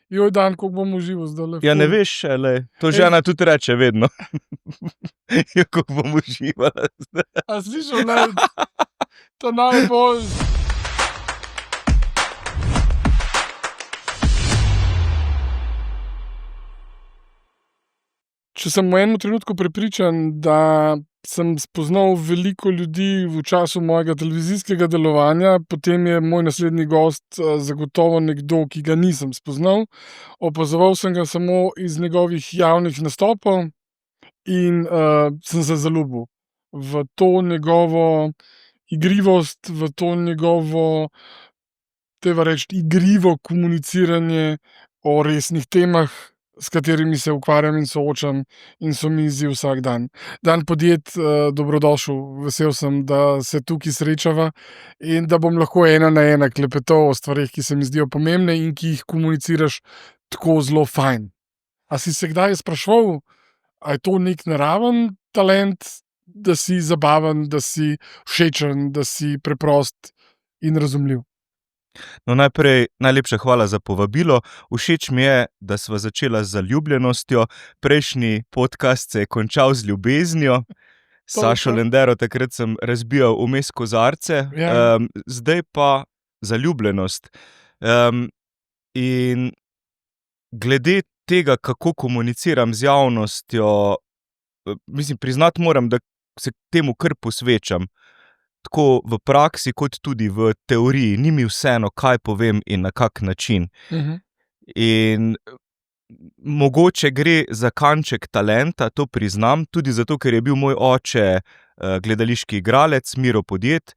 Joj, Dan, koliko bom užival zdaj. Ja, ne veš, to žena tudi reče vedno. Ja, koliko bom uživala zdaj. A slišal, ne? To najbolj. Če sem v enem trenutku prepričan, da sem spoznal veliko ljudi v času mojega televizijskega delovanja, potem je moj naslednji gost zagotovo nekdo, ki ga nisem spoznal. Opazoval sem ga samo iz njegovih javnih nastopov in sem se zaljubil v to njegovo igrivost, v to njegovo, treba reči, igrivo komuniciranje o resnih temah, s katerimi se ukvarjam in soočam in so mi izziv vsak dan. Dan Podjed, dobrodošel, vesel sem, da se tukaj srečava in da bom lahko ena na ena klepetal o stvareh, ki se mi zdijo pomembne in ki jih komuniciraš tako zelo fajn. A si se kdaj spraševal, a je to nek naraven talent, da si zabaven, da si všečen, da si preprost in razumljiv? No, najprej najlepša hvala za povabilo. Všeč mi je, da sva začela z zaljubljenostjo. Prejšnji podcast se je končal z ljubeznijo. Sašo Lendero, takrat sem razbijal vmes kozarce, zdaj pa zaljubljenost. In glede tega, kako komuniciram z javnostjo, priznati moram, da se temu kar posvečam. Tako v praksi, kot tudi v teoriji. Ni mi vseeno, kaj povem in na kak način. In mogoče gre za kanček talenta, to priznam, tudi zato, ker je bil moj oče gledališki igralec, Miro Podjed,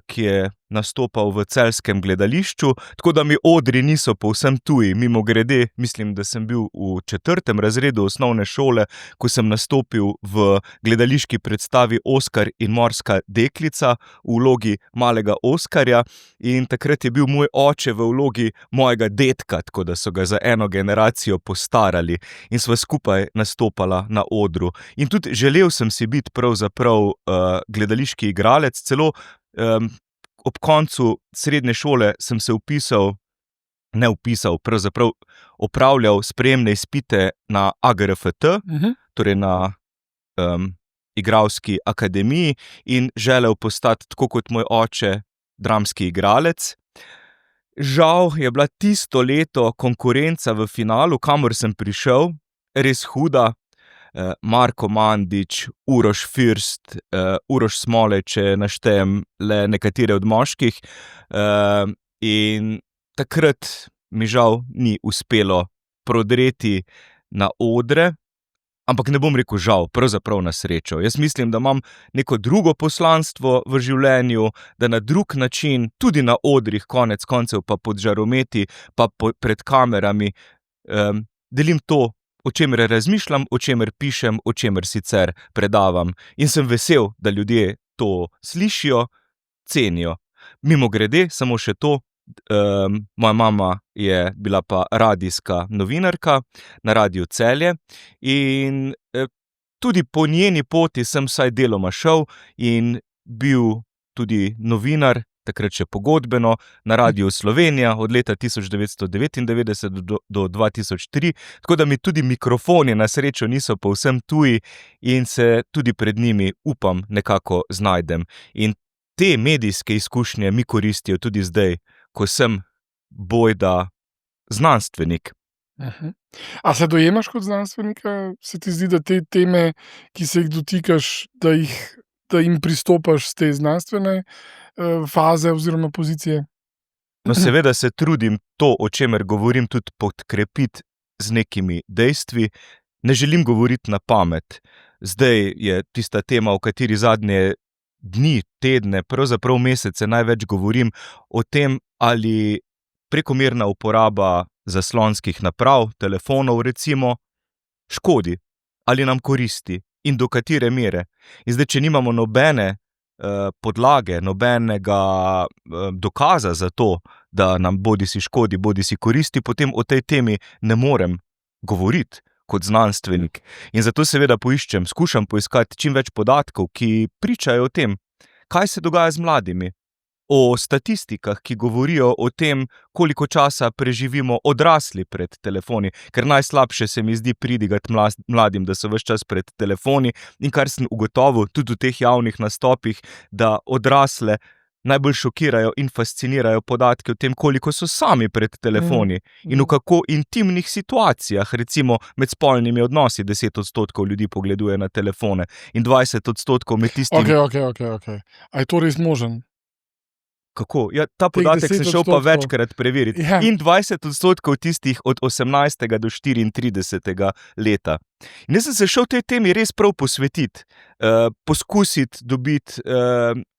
ki je nastopal v celjskem gledališču, tako da mi odri niso povsem tuji. Mimogrede, mislim, da sem bil v 4. razredu osnovne šole, ko sem nastopil v gledališki predstavi Oskar in morska deklica v vlogi malega Oskarja in takrat je bil moj oče v vlogi mojega dedka, tako da so ga za eno generacijo postarali in sva skupaj nastopala na odru. In tudi želel sem si biti pravzaprav gledališki igralec, celo ob koncu srednje šole sem se pravzaprav opravljal sprejemne izpite na AGRFT, torej na igralski akademiji in želel postati, tako kot moj oče, dramski igralec. Žal je bila tisto leto konkurenca v finalu, kamor sem prišel, res huda. Marko Mandić, Uroš First, Uroš Smolej, če naštejem le nekatere od moških. In takrat mi žal ni uspelo prodreti na odre, ampak ne bom rekel žal, pravzaprav na srečo. Jaz mislim, da imam neko drugo poslanstvo v življenju, da na drug način, tudi na odrih, konec koncev pa pod žarometi, pa pred kamerami, delim to, o čemer razmišljam, o čemer pišem, o čemer sicer predavam. In sem vesel, da ljudje to slišijo, cenijo. Mimogrede, samo še to, moja mama je bila pa radijska novinarka na Radiu Celje in tudi po njeni poti sem vsaj deloma šel in bil tudi novinar, takrat še pogodbeno, na Radiu Slovenija od leta 1999 do 2003, tako da mi tudi mikrofoni na srečo niso povsem tuji in se tudi pred njimi, upam, nekako znajdem. In te medijske izkušnje mi koristijo tudi zdaj, ko sem bojda znanstvenik. A se dojemaš kot znanstvenika? Se ti zdi, da te teme, ki se jih dotikaš, da jim pristopaš z te znanstvene faze oziroma pozicije? No, seveda se trudim to, o čemer govorim, tudi podkrepiti z nekimi dejstvi. Ne želim govoriti na pamet. Zdaj je tista tema, o kateri zadnje dni, tedne, pravzaprav mesece največ govorim, o tem, ali prekomerna uporaba zaslonskih naprav, telefonov recimo, škodi ali nam koristi in do katere mere. In zdaj, če nimamo nobene podlage, nobenega dokaza za to, da nam bodisi škodi, bodisi koristi, potem o tej temi ne morem govoriti kot znanstvenik. In zato seveda skušam poiskati čim več podatkov, ki pričajo o tem, kaj se dogaja z mladimi. o statistikah, ki govorijo o tem, koliko časa preživimo odrasli pred telefoni, ker najslabše se mi zdi pridigati mladim, da so ves čas pred telefoni, in kar sem ugotovil tudi v teh javnih nastopih, da odrasle najbolj šokirajo in fascinirajo podatki o tem, koliko so sami pred telefoni in v kako intimnih situacijah, recimo med spolnimi odnosi, 10% ljudi pogleduje na telefone in 20% med tistimi. Ok. A je to res možen? Kako? Ja, ta podatek sem šel pa 10%. večkrat preveriti. Ja. In 20% tistih od 18. do 34. leta. In jaz sem se šel tej temi res prav posvetiti, poskusiti dobiti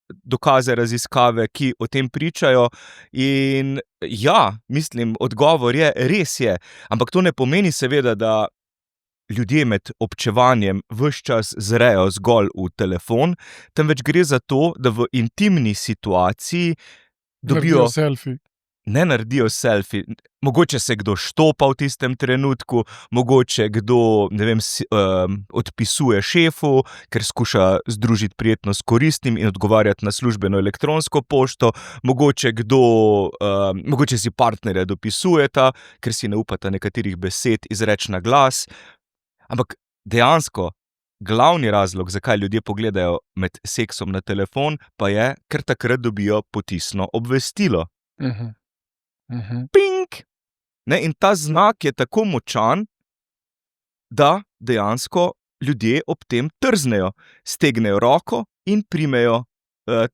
dokaze, raziskave, ki o tem pričajo. In ja, mislim, odgovor je, res je. Ampak to ne pomeni seveda, da ljudje med občevanjem ves čas zrejo zgolj v telefon, temveč gre za to, da v intimni situaciji Naredijo selfie. ne naredijo selfie. Mogoče se kdo štopa v tistem trenutku, mogoče kdo, ne vem, odpisuje šefu, ker skuša združiti prijetno s koristnim in odgovarjati na službeno elektronsko pošto, mogoče si partnerja dopisujeta, ker si ne upata nekaterih besed izreči na glas. Ampak dejansko glavni razlog, zakaj ljudje pogledajo med seksom na telefon, pa je, ker takrat dobijo potisno obvestilo. Ping! Ne, in ta znak je tako močan, da dejansko ljudje ob tem trznejo, stegnejo roko in primejo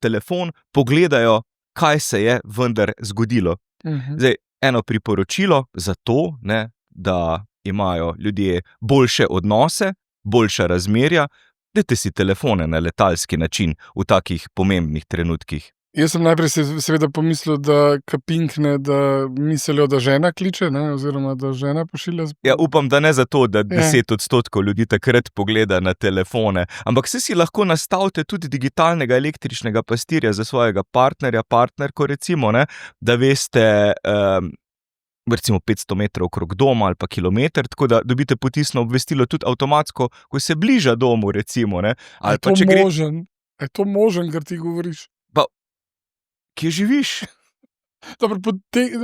telefon, pogledajo, kaj se je vendar zgodilo. Zdaj, eno priporočilo za to, ne, da imajo ljudje boljše odnose, boljša razmerja, dajte si telefone na letalski način v takih pomembnih trenutkih. Jaz sem najprej seveda pomislil, da kapinkne, da mislijo, da žena kliče, ne, oziroma da žena pošilja. Ja, upam, da ne zato, da 10% ljudi takrat pogleda na telefone, ampak si lahko nastavite tudi digitalnega električnega pastirja za svojega partnerja, partnerko recimo, ne, da veste, recimo 500 metrov okrog doma ali pa kilometer, tako da dobite potisno obvestilo tudi avtomatsko, ko se bliža domu recimo, ne. Ali pa, če gre... Je to možen, kar ti govoriš? Kje živiš? Dobro,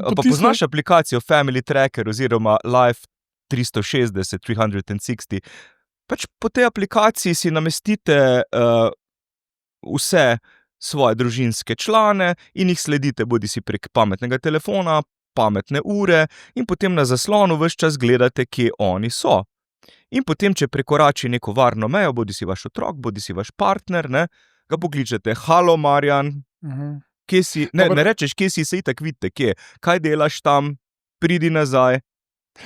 Pa poznaš aplikacijo Family Tracker oziroma Life 360. Pač po tej aplikaciji si namestite vse svoje družinske člane in jih sledite bodisi prek pametnega telefona, pametne ure in potem na zaslonu ves čas gledate, kje oni so. In potem, če prekorači neko varno mejo, bodisi vaš otrok, bodisi vaš partner, ne, ga pokličete: "Halo, Marjan, kje si?" Ne rečeš, kje si, se itak vidite, kje. "Kaj delaš tam? Pridi nazaj."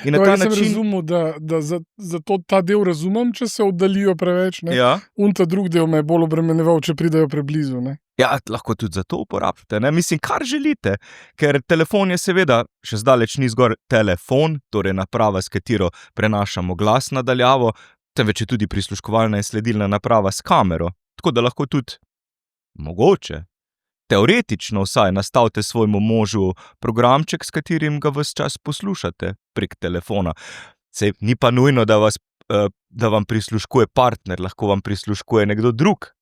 In na ta način... Jaz sem razumel, da zato ta del razumem, če se oddalijo preveč, ne. Ja. In ta drug del me je bolj obremenjeval, če pridejo preblizu, ne. Ja, lahko tudi za to uporabite, ne, mislim, kar želite, ker telefon je seveda še zdaleč ni zgolj telefon, torej naprava, s katero prenašamo glas na daljavo, temveč je tudi prisluškovalna in sledilna naprava s kamero, tako da lahko tudi, mogoče, teoretično vsaj nastavite svojemu možu programček, s katerim ga ves čas poslušate prek telefona. Sej ni pa nujno, da vam prisluškuje partner, lahko vam prisluškuje nekdo drug.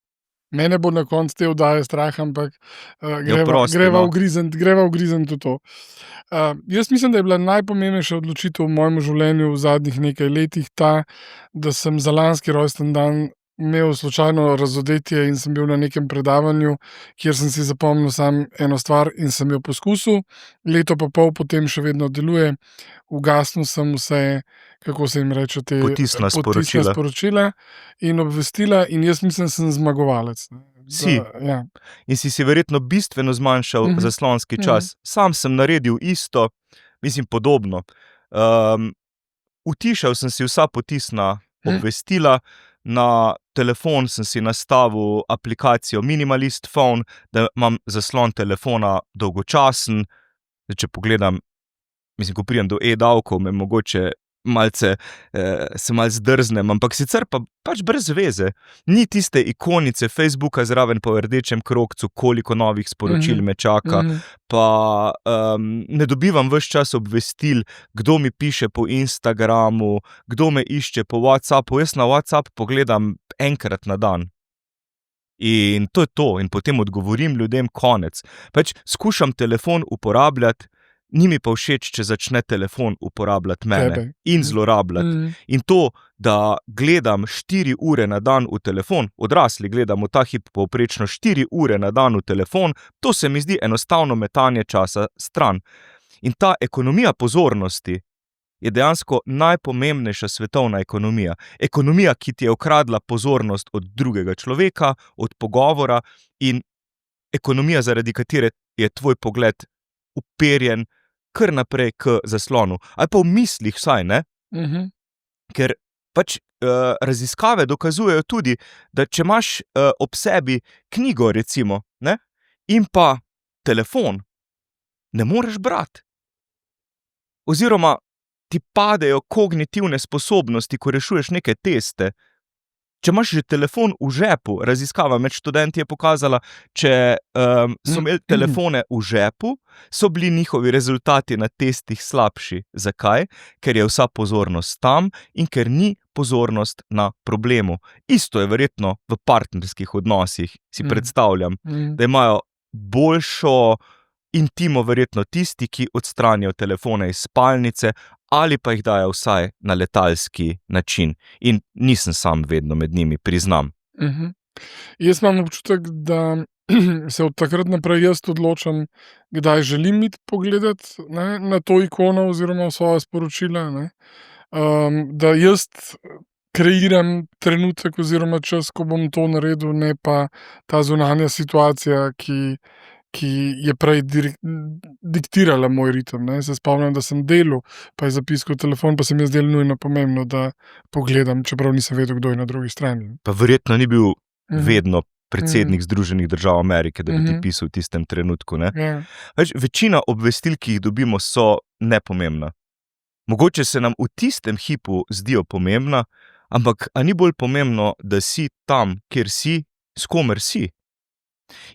Mene bo na koncu te oddaje strah, ampak greva ugrizen tudi to. Jaz mislim, da je bila najpomembnejša odločitev v mojem življenju v zadnjih nekaj letih ta, da sem za lanski rojsten dan imel slučajno razodetje in sem bil na nekem predavanju, kjer sem si zapomnil sam eno stvar in sem jo poskusil. Leto pa pol potem še vedno deluje. Ugasnil sem vse, kako se jim reče, te Potisna sporočila in obvestila, in jaz mislim, da sem zmagovalec. Si. Ja. In si verjetno bistveno zmanjšal zaslonski čas. Sam sem naredil isto, mislim podobno. Utišal sem si vsa potisna obvestila, na telefon sem si nastavil aplikacijo Minimalist Phone, da imam zaslon telefona dolgočasen. Če pogledam, mislim, ko pridem do e-davkov, me mogoče se malce zdrznem, ampak sicer pa pač brez veze. Ni tiste ikonice Facebooka zraven po rdečem krogcu, koliko novih sporočil me čaka, pa ne dobivam ves čas obvestil, kdo mi piše po Instagramu, kdo me išče po WhatsAppu. Jaz na WhatsApp pogledam enkrat na dan. In to je to, in potem odgovorim ljudem konec. Pač skušam telefon uporabljati, ni mi pa všeč, če začne telefon uporabljati mene Tebe. in zlorabljati. In to, da gledam 4 ure na dan v telefon, odrasli gledamo ta hip povprečno 4 ure na dan v telefon, to se mi zdi enostavno metanje časa stran. In ta ekonomija pozornosti je dejansko najpomembnejša svetovna ekonomija. Ekonomija, ki ti je ukradla pozornost od drugega človeka, od pogovora, in ekonomija, zaradi katere je tvoj pogled uperjen kar naprej k zaslonu. Ali pa v mislih vsaj, ne? Ker pač raziskave dokazujejo tudi, da če imaš ob sebi knjigo, recimo, ne, in pa telefon, ne moreš brati. Oziroma ti padejo kognitivne sposobnosti, ko rešuješ neke teste. Če imaš že telefon v žepu, raziskava med študenti je pokazala, če so imeli telefone v žepu, so bili njihovi rezultati na testih slabši. Zakaj? Ker je vsa pozornost tam in ker ni pozornost na problemu. Isto je verjetno v partnerskih odnosih, si predstavljam, da imajo boljšo intimo verjetno tisti, ki odstranijo telefone iz spalnice ali pa jih dajo vsaj na letalski način. In nisem sam vedno med njimi, priznam. Jaz imam občutek, da se od takrat naprej jaz odločam, kdaj želim iti pogledati, ne, na to ikono oziroma svoja sporočila, ne. Da jaz kreiram trenutek oziroma čas, ko bom to naredil, ne pa ta zunanja situacija, ki je prej diktirala moj ritem, ne. Se spomnim, da sem delal, pa je zapiskal telefon, pa se mi je zdelo nujno pomembno, da pogledam, čeprav nisem vedel, kdo je na drugi strani. Pa verjetno ni bil vedno predsednik Združenih držav Amerike, da bi ti pisal v tistem trenutku, ne. Večina obvestil, ki jih dobimo, so nepomembna. Mogoče se nam v tistem hipu zdijo pomembna, ampak a ni bolj pomembno, da si tam, kjer si, s komer si?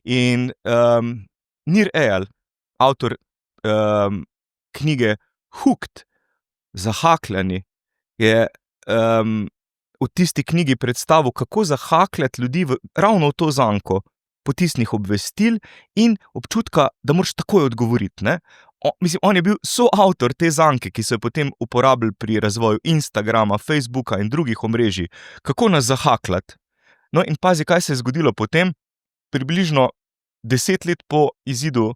In Nir Eyal, avtor knjige Hooked, Zahakljani, je v tisti knjigi predstavil, kako zahakljati ljudi ravno v to zanko potisnih obvestil in občutka, da moraš takoj odgovoriti, ne. On je bil soavtor te zanke, ki so jo potem uporabili pri razvoju Instagrama, Facebooka in drugih omrežij. Kako nas zahakljati? No, in pazi, kaj se je zgodilo potem. Približno 10 let po izidu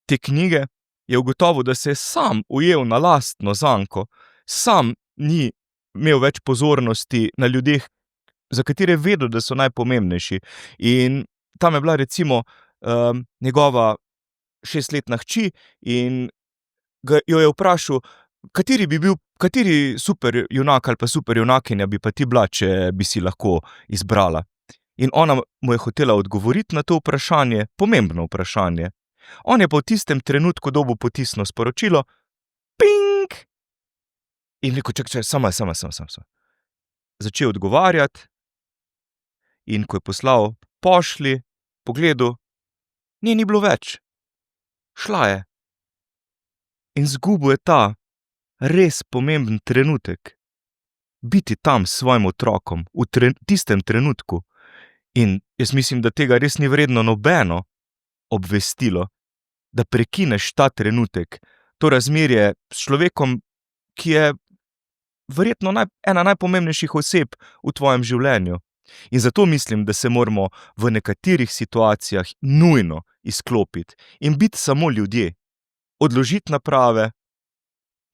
te knjige je ugotovil, da se je sam ujel na lastno zanko. Sam ni imel več pozornosti na ljudeh, za katere je vedel, da so najpomembnejši. In tam je bila recimo njegova 6-letna hči in jo je vprašal, kateri super junak ali pa super junakinja bi pa ti bila, če bi si lahko izbrala. In ona mu je hotela odgovoriti na to vprašanje, pomembno vprašanje. On je pa v tistem trenutku dobil potisno sporočilo, ping! In rekel, čakaj, sama. Začel odgovarjati in ko je poslal pošlji, pogledal, ni bilo več. Šla je. In zgubil je ta res pomemben trenutek. Biti tam s svojim otrokom v tistem trenutku. In jaz mislim, da tega res ni vredno nobeno obvestilo, da prekineš ta trenutek, to razmerje s človekom, ki je verjetno ena najpomembnejših oseb v tvojem življenju. In zato mislim, da se moramo v nekaterih situacijah nujno izklopiti in biti samo ljudje, odložiti naprave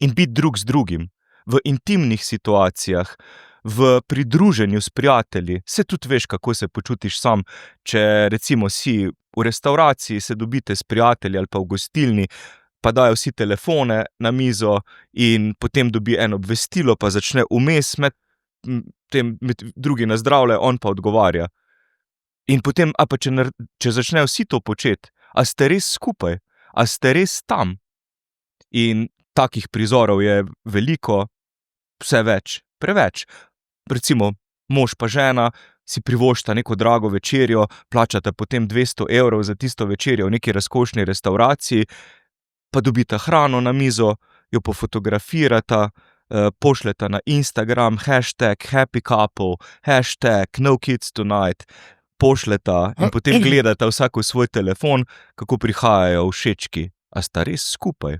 in biti drug z drugim v intimnih situacijah, v pridruženju s prijatelji. Se tudi veš, kako se počutiš sam, če recimo si v restavraciji, se dobite s prijatelji ali pa v gostilni, pa dajo vsi telefone na mizo in potem dobi eno obvestilo, pa začne vmes med drugi nazdravljajo, on pa odgovarja. In potem, če začnejo vsi to početi, a ste res skupaj, a ste res tam? In takih prizorov je veliko, vse več, preveč. Recimo, mož pa žena si privoščita neko drago večerjo, plačata potem 200 € za tisto večerjo v neki razkošni restavraciji, pa dobita hrano na mizo, jo pofotografirata, pošljeta na Instagram, #happycouple, #nokids tonight. pošljeta in potem gledata vsak v svoj telefon, kako prihajajo všečki. A sta res skupaj?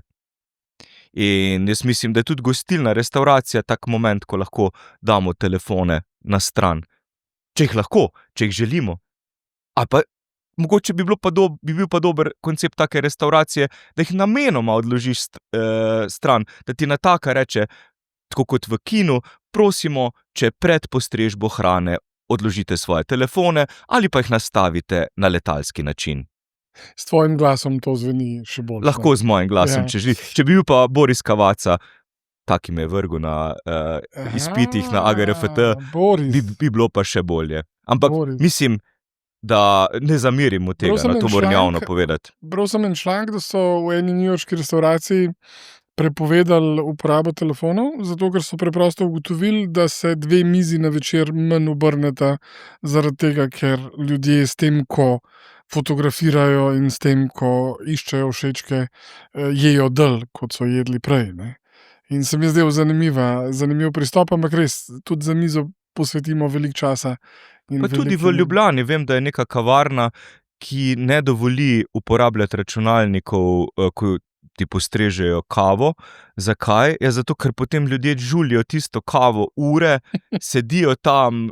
In jaz mislim, da je tudi gostilna restauracija tak moment, ko lahko damo telefone na stran. Če jih lahko, če jih želimo. Ali pa mogoče bi bil pa dober koncept take restauracije, da jih namenoma odložiš stran, da ti nataka reče, tako kot v kinu, prosimo, če pred postrežbo hrane odložite svoje telefone ali pa jih nastavite na letalski način. S tvojim glasom to zveni še bolj. Lahko z mojim glasom, Ja. če bi bil pa Boris Kavaca, taki me je vrgel na izpitih na AGRFT, Boris. bi bilo pa še bolje. Ampak Boris. mislim, da ne zamerim mu tega, Bral sem to en moram članek- javno povedati. Bral sem en članek, da so v eni newyorški restavraciji prepovedali uporabo telefonov, zato ker so preprosto ugotovili, da se 2 mizi na večer manj obrneta, zaradi tega, ker ljudje s tem, ko fotografirajo in s tem, ko iščejo všečke, jejo dlje, kot so jedli prej. Ne? In se mi je zdel zanimiv pristop, ampak res, tudi za mizo posvetimo veliko časa. in Pa tudi veliko v Ljubljani vem, da je neka kavarna, ki ne dovoli uporabljati računalnikov, ko ti postrežejo kavo. Zakaj? Ja, zato, ker potem ljudje žulijo tisto kavo ure, sedijo tam,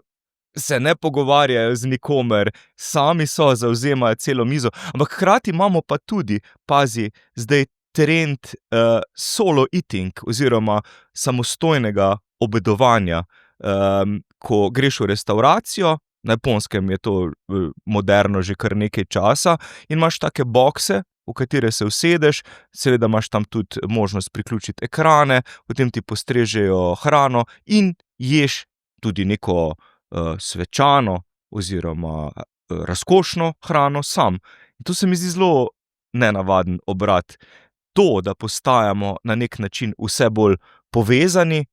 se ne pogovarjajo z nikomer, sami so, zavzemajo celo mizo. Ampak hkrati imamo pa tudi, pazi, zdaj trend solo eating oziroma samostojnega obedovanja. Ko greš v restauracijo, na Japonskem je to moderno že kar nekaj časa, in imaš take bokse, v katere se usedeš, seveda imaš tam tudi možnost priključiti ekrane, potem ti postrežejo hrano in ješ tudi neko svečano oziroma razkošno hrano sam. In to se mi zdi zelo nenavaden obrat. To, da postajamo na nek način vse bolj povezani,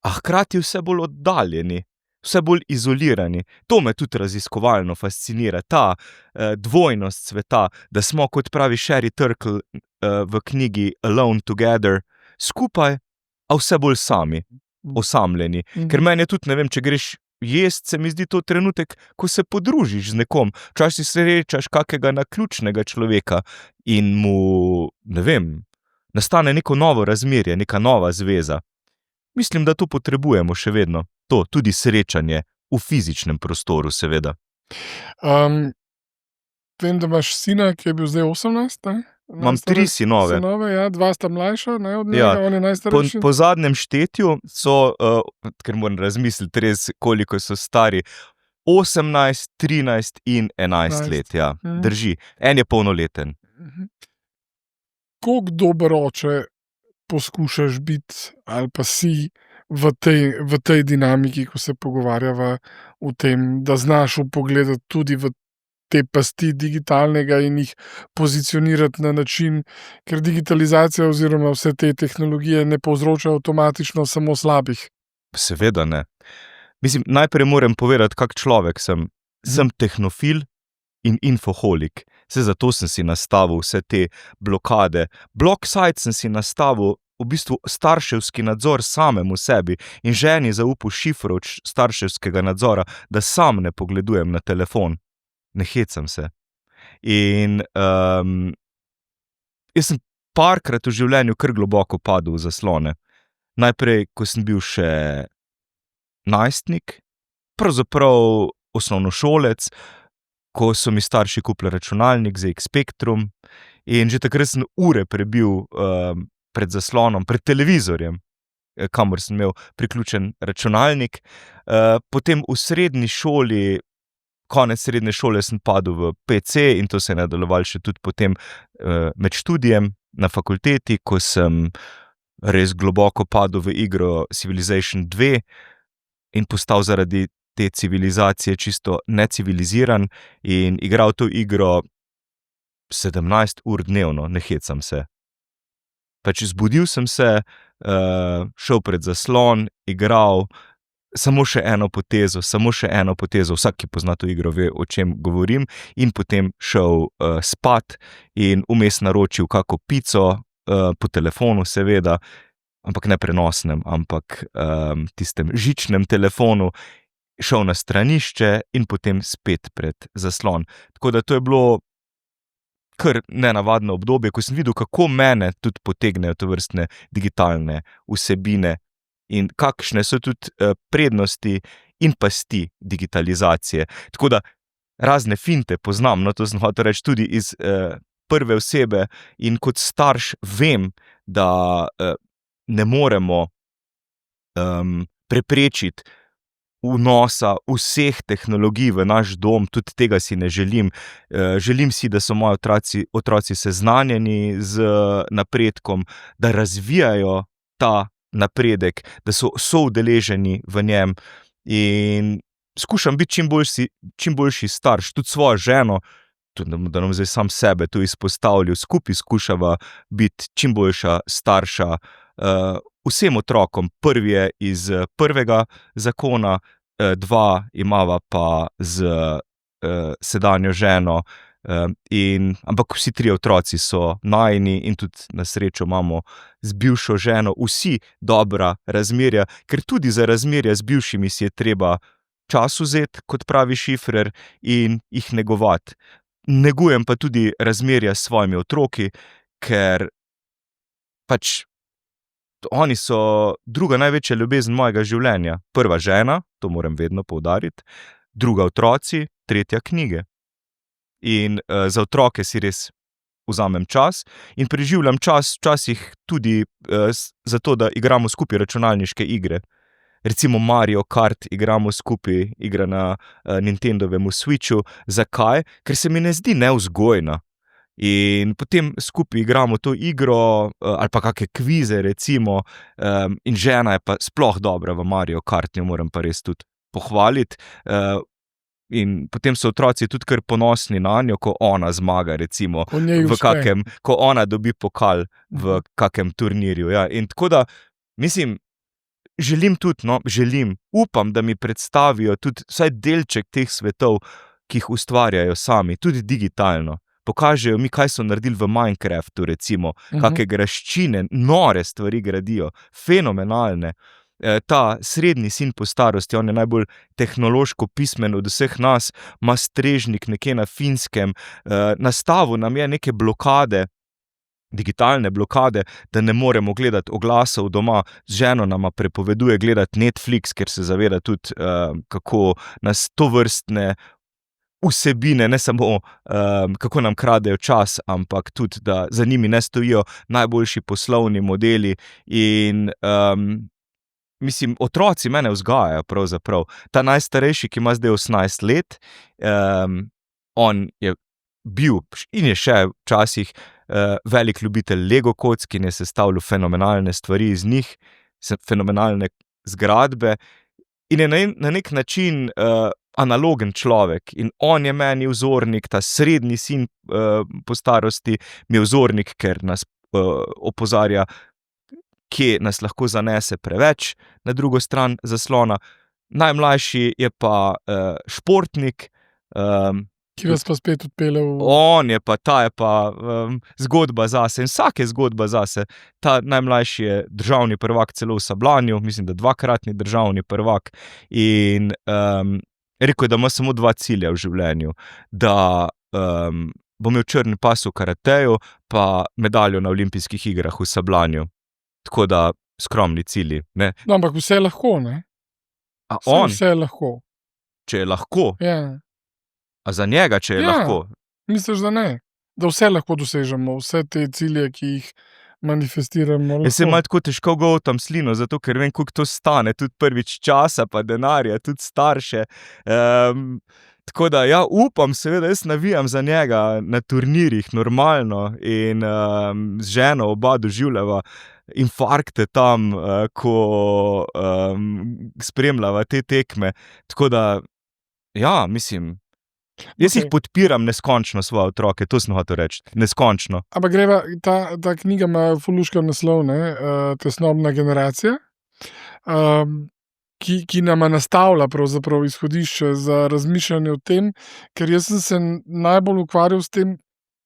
a hkrati vse bolj oddaljeni, vse bolj izolirani. To me tudi raziskovalno fascinira, ta dvojnost sveta, da smo, kot pravi Sherry Turkle v knjigi Alone Together, skupaj, a vse bolj sami, osamljeni. Ker meni je tudi, ne vem, če greš jest, se mi zdi to trenutek, ko se podružiš z nekom. Včasih srečaš kakega naključnega človeka in mu, ne vem, nastane neko novo razmerje, neka nova zveza. Mislim, da to potrebujemo še vedno. To, tudi srečanje v fizičnem prostoru, seveda. Vem, da imaš sina, ki je bil zdaj 18, ne? Imam 3 sinove. Ja, 2 sta mlajša, ne, od njega, on je najstarejši. Po zadnjem štetju so, ker moram razmisliti res, koliko so stari, 18, 13 in 11 let, ja. Drži. En je polnoleten. Koliko dober oče poskušaš biti ali pa si v tej dinamiki, ko se pogovarjava v tem, da znaš vpogledati tudi v te pasti digitalnega in jih pozicionirati na način, ker digitalizacija oziroma vse te tehnologije ne povzroča avtomatično samo slabih. Seveda ne. Mislim, najprej moram povedati, kak človek sem. Sem tehnofil in infoholik. Zato sem si nastavil vse te blokade. Blocksite sem si nastavil v bistvu starševski nadzor samemu sebi in ženi zaupal šifro starševskega nadzora, da sam ne pogledujem na telefon. Ne hecam se. In jaz sem parkrat v življenju kar globoko padel v zaslone. Najprej, ko sem bil še najstnik, pravzaprav osnovnošolec, ko so mi starši kupili računalnik ZX Spectrum in že takrat sem ure prebil pred zaslonom, pred televizorjem, kamor sem imel priključen računalnik. Potem v srednji šoli, konec srednje šole sem padel v PC in to se je nadaljevalo še tudi potem med študijem na fakulteti, ko sem res globoko padel v igro Civilization 2 in postal zaradi te civilizacije čisto neciviliziran in igral to igro 17 ur dnevno, ne hecam se. Pač zbudil sem se, šel pred zaslon, igral, samo še eno potezo, vsak, ki pozna to igro, ve, o čem govorim, in potem šel spat in vmes naročil kako pico, po telefonu seveda, ampak ne prenosnem, ampak tistem žičnem telefonu. šel na stranišče in potem spet pred zaslon. Tako da to je bilo kar nenavadno obdobje, ko sem videl, kako mene tudi potegnejo tovrstne digitalne vsebine in kakšne so tudi prednosti in pasti digitalizacije. Tako da razne finte poznam, no to sem hotel reči tudi iz prve osebe in kot starš vem, da ne moremo preprečiti vnosa vseh tehnologij v naš dom, tudi tega si ne želim. Želim si, da so moji otroci seznanjeni z napredkom, da razvijajo ta napredek, da so soudeleženi v njem in skušam biti čim boljši starš, tudi svojo ženo, tudi da nam zdaj sam sebe tu izpostavljal, skupaj skušava biti čim boljša starša vsem otrokom. Prvi je iz prvega zakona, dva imava pa z sedanjo ženo, ampak vsi trije otroci so najini in tudi na srečo imamo z bivšo ženo vsi dobra razmerja, ker tudi za razmerja z bivšimi si je treba čas vzeti, kot pravi Šifrer, in jih negovati. Negujem pa tudi razmerja s svojimi otroki, ker pač oni so druga največja ljubezen mojega življenja. Prva žena, to moram vedno poudariti, druga otroci, tretja knjige. In za otroke si res vzamem čas in preživljam čas včasih tudi zato, da igramo skupaj računalniške igre. Recimo Mario Kart igramo skupaj, igra na Nintendovemu Switchu. Zakaj? Ker se mi ne zdi nevzgojna. In potem skupaj igramo to igro ali pa kakšne kvize recimo, in žena je pa sploh dobra v Mario Kart, jo moram pa res tudi pohvaliti. In potem so otroci tudi kar ponosni nanjo, ko ona zmaga recimo, ko ona dobi pokal v kakem turnirju. Ja. In tako da, mislim, upam, da mi predstavijo tudi vsaj delček teh svetov, ki jih ustvarjajo sami, tudi digitalno. Pokažejo mi, kaj so naredili v Minecraftu recimo, kakšne graščine, nore stvari gradijo, fenomenalne. Ta srednji sin po starosti, on je najbolj tehnološko pismen od vseh nas, ima strežnik nekje na Finskem, nastavil nam je neke blokade, digitalne blokade, da ne moremo gledati oglasov doma, z ženo nama prepoveduje gledati Netflix, ker se zaveda tudi, kako nas tovrstne vsebine, ne samo kako nam kradejo čas, ampak tudi, da za njimi ne stojijo najboljši poslovni modeli in mislim, otroci mene vzgajajo pravzaprav. Ta najstarejši, ki ima zdaj 18 let, on je bil in je še včasih velik ljubitelj Lego kock in je sestavljal fenomenalne stvari iz njih, fenomenalne zgradbe in je na nek način analogen človek in on je meni vzornik, ta srednji sin po starosti mi je vzornik, ker nas opozarja, kje nas lahko zanese preveč na drugo stran zaslona. Najmlajši je pa športnik. Ki vas pa spet odpelje ta je pa zgodba zase in vsak je zgodba zase. Ta najmlajši je državni prvak celo v sabljanju, mislim, da 2-kratni državni prvak in rekel je, da ima samo 2 cilja v življenju, da bo imel črni pas v karateju pa medaljo na olimpijskih igrah v sabljanju. Tako da skromni cilji, ne. No, ampak vse lahko, ne? Vse je lahko. Če je lahko? Ja. A za njega, če je lahko? Misliš, da ne? Da vse lahko dosežemo, vse te cilje, ki jih manifestiramo. Jaz se malo tako težko gotam slino, zato ker vem, koliko to stane, tudi prvič časa pa denarja, tudi starše. Tako da ja, upam, seveda, jaz navijam za njega na turnirjih normalno in z ženo oba doživljava infarkte tam, ko spremljava te tekme. Tako da, ja, mislim, jaz jih podpiram neskončno svoje otroke, to sem hotel reči, neskončno. Ampak greva, ta knjiga ima fuluška naslov, ne, Tesnobna generacija, ki nama nastavlja pravzaprav izhodišče za razmišljanje o tem, ker jaz sem se najbolj ukvarjal s tem,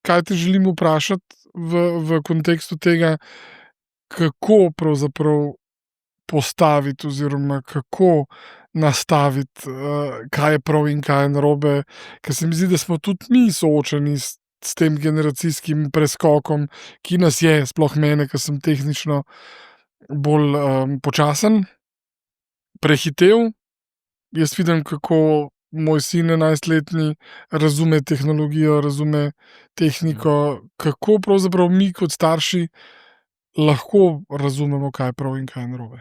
kaj te želim vprašati v kontekstu tega, kako pravzaprav postaviti oziroma kako nastaviti, kaj je prav in kaj je narobe, ker se mi zdi, da smo tudi mi soočeni s tem generacijskim preskokom, ki nas je, sploh mene, ker sem tehnično bolj, počasen, prehitel. Jaz vidim, kako moj sin 11-letni razume tehnologijo, razume tehniko, kako pravzaprav mi kot starši lahko razumemo, kaj je prav in kaj je narobe.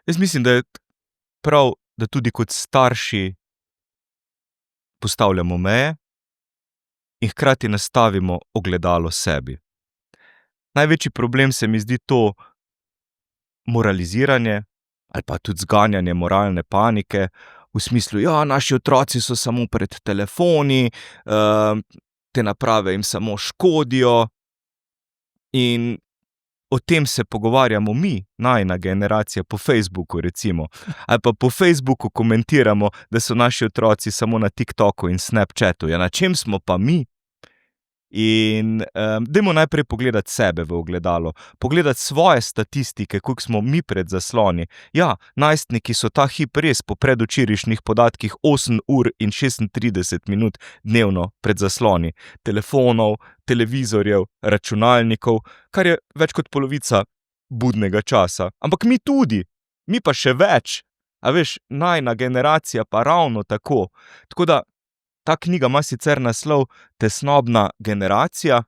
Jaz mislim, da je prav, da tudi kot starši postavljamo meje in hkrati nastavimo ogledalo sebi. Največji problem se mi zdi to moraliziranje ali pa tudi zganjanje moralne panike v smislu, ja, naši otroci so samo pred telefoni, te naprave jim samo škodijo in o tem se pogovarjamo mi, najina generacija, po Facebooku recimo. Ali pa po Facebooku komentiramo, da so naši otroci samo na TikToku in Snapchatu. Ja, na čem smo pa mi? In dajmo najprej pogledati sebe v ogledalo, pogledati svoje statistike, koliko smo mi pred zasloni. Ja, najstniki so ta hip res po predvčerajšnjih podatkih 8 ur in 36 minut dnevno pred zasloni. Telefonov, televizorjev, računalnikov, kar je več kot polovica budnega časa. Ampak mi tudi, mi pa še več. A veš, najina generacija pa ravno tako. Tako da ta knjiga ima sicer naslov Tesnobna generacija,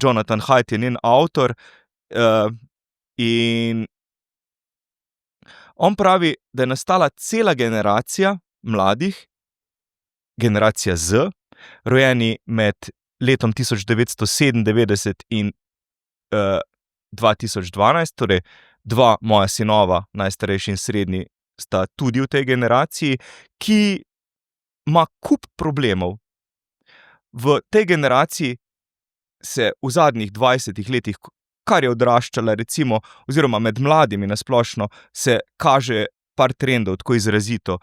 Jonathan Haidt je njen avtor, in on pravi, da je nastala cela generacija mladih, generacija Z, rojeni med letom 1997 in 2012, torej dva moja sinova, najstarejši in srednji, sta tudi v tej generaciji, ki ima kup problemov. V tej generaciji se v zadnjih 20 letih, kar je odraščala recimo, oziroma med mladimi nasplošno, se kaže par trendov tako izrazito.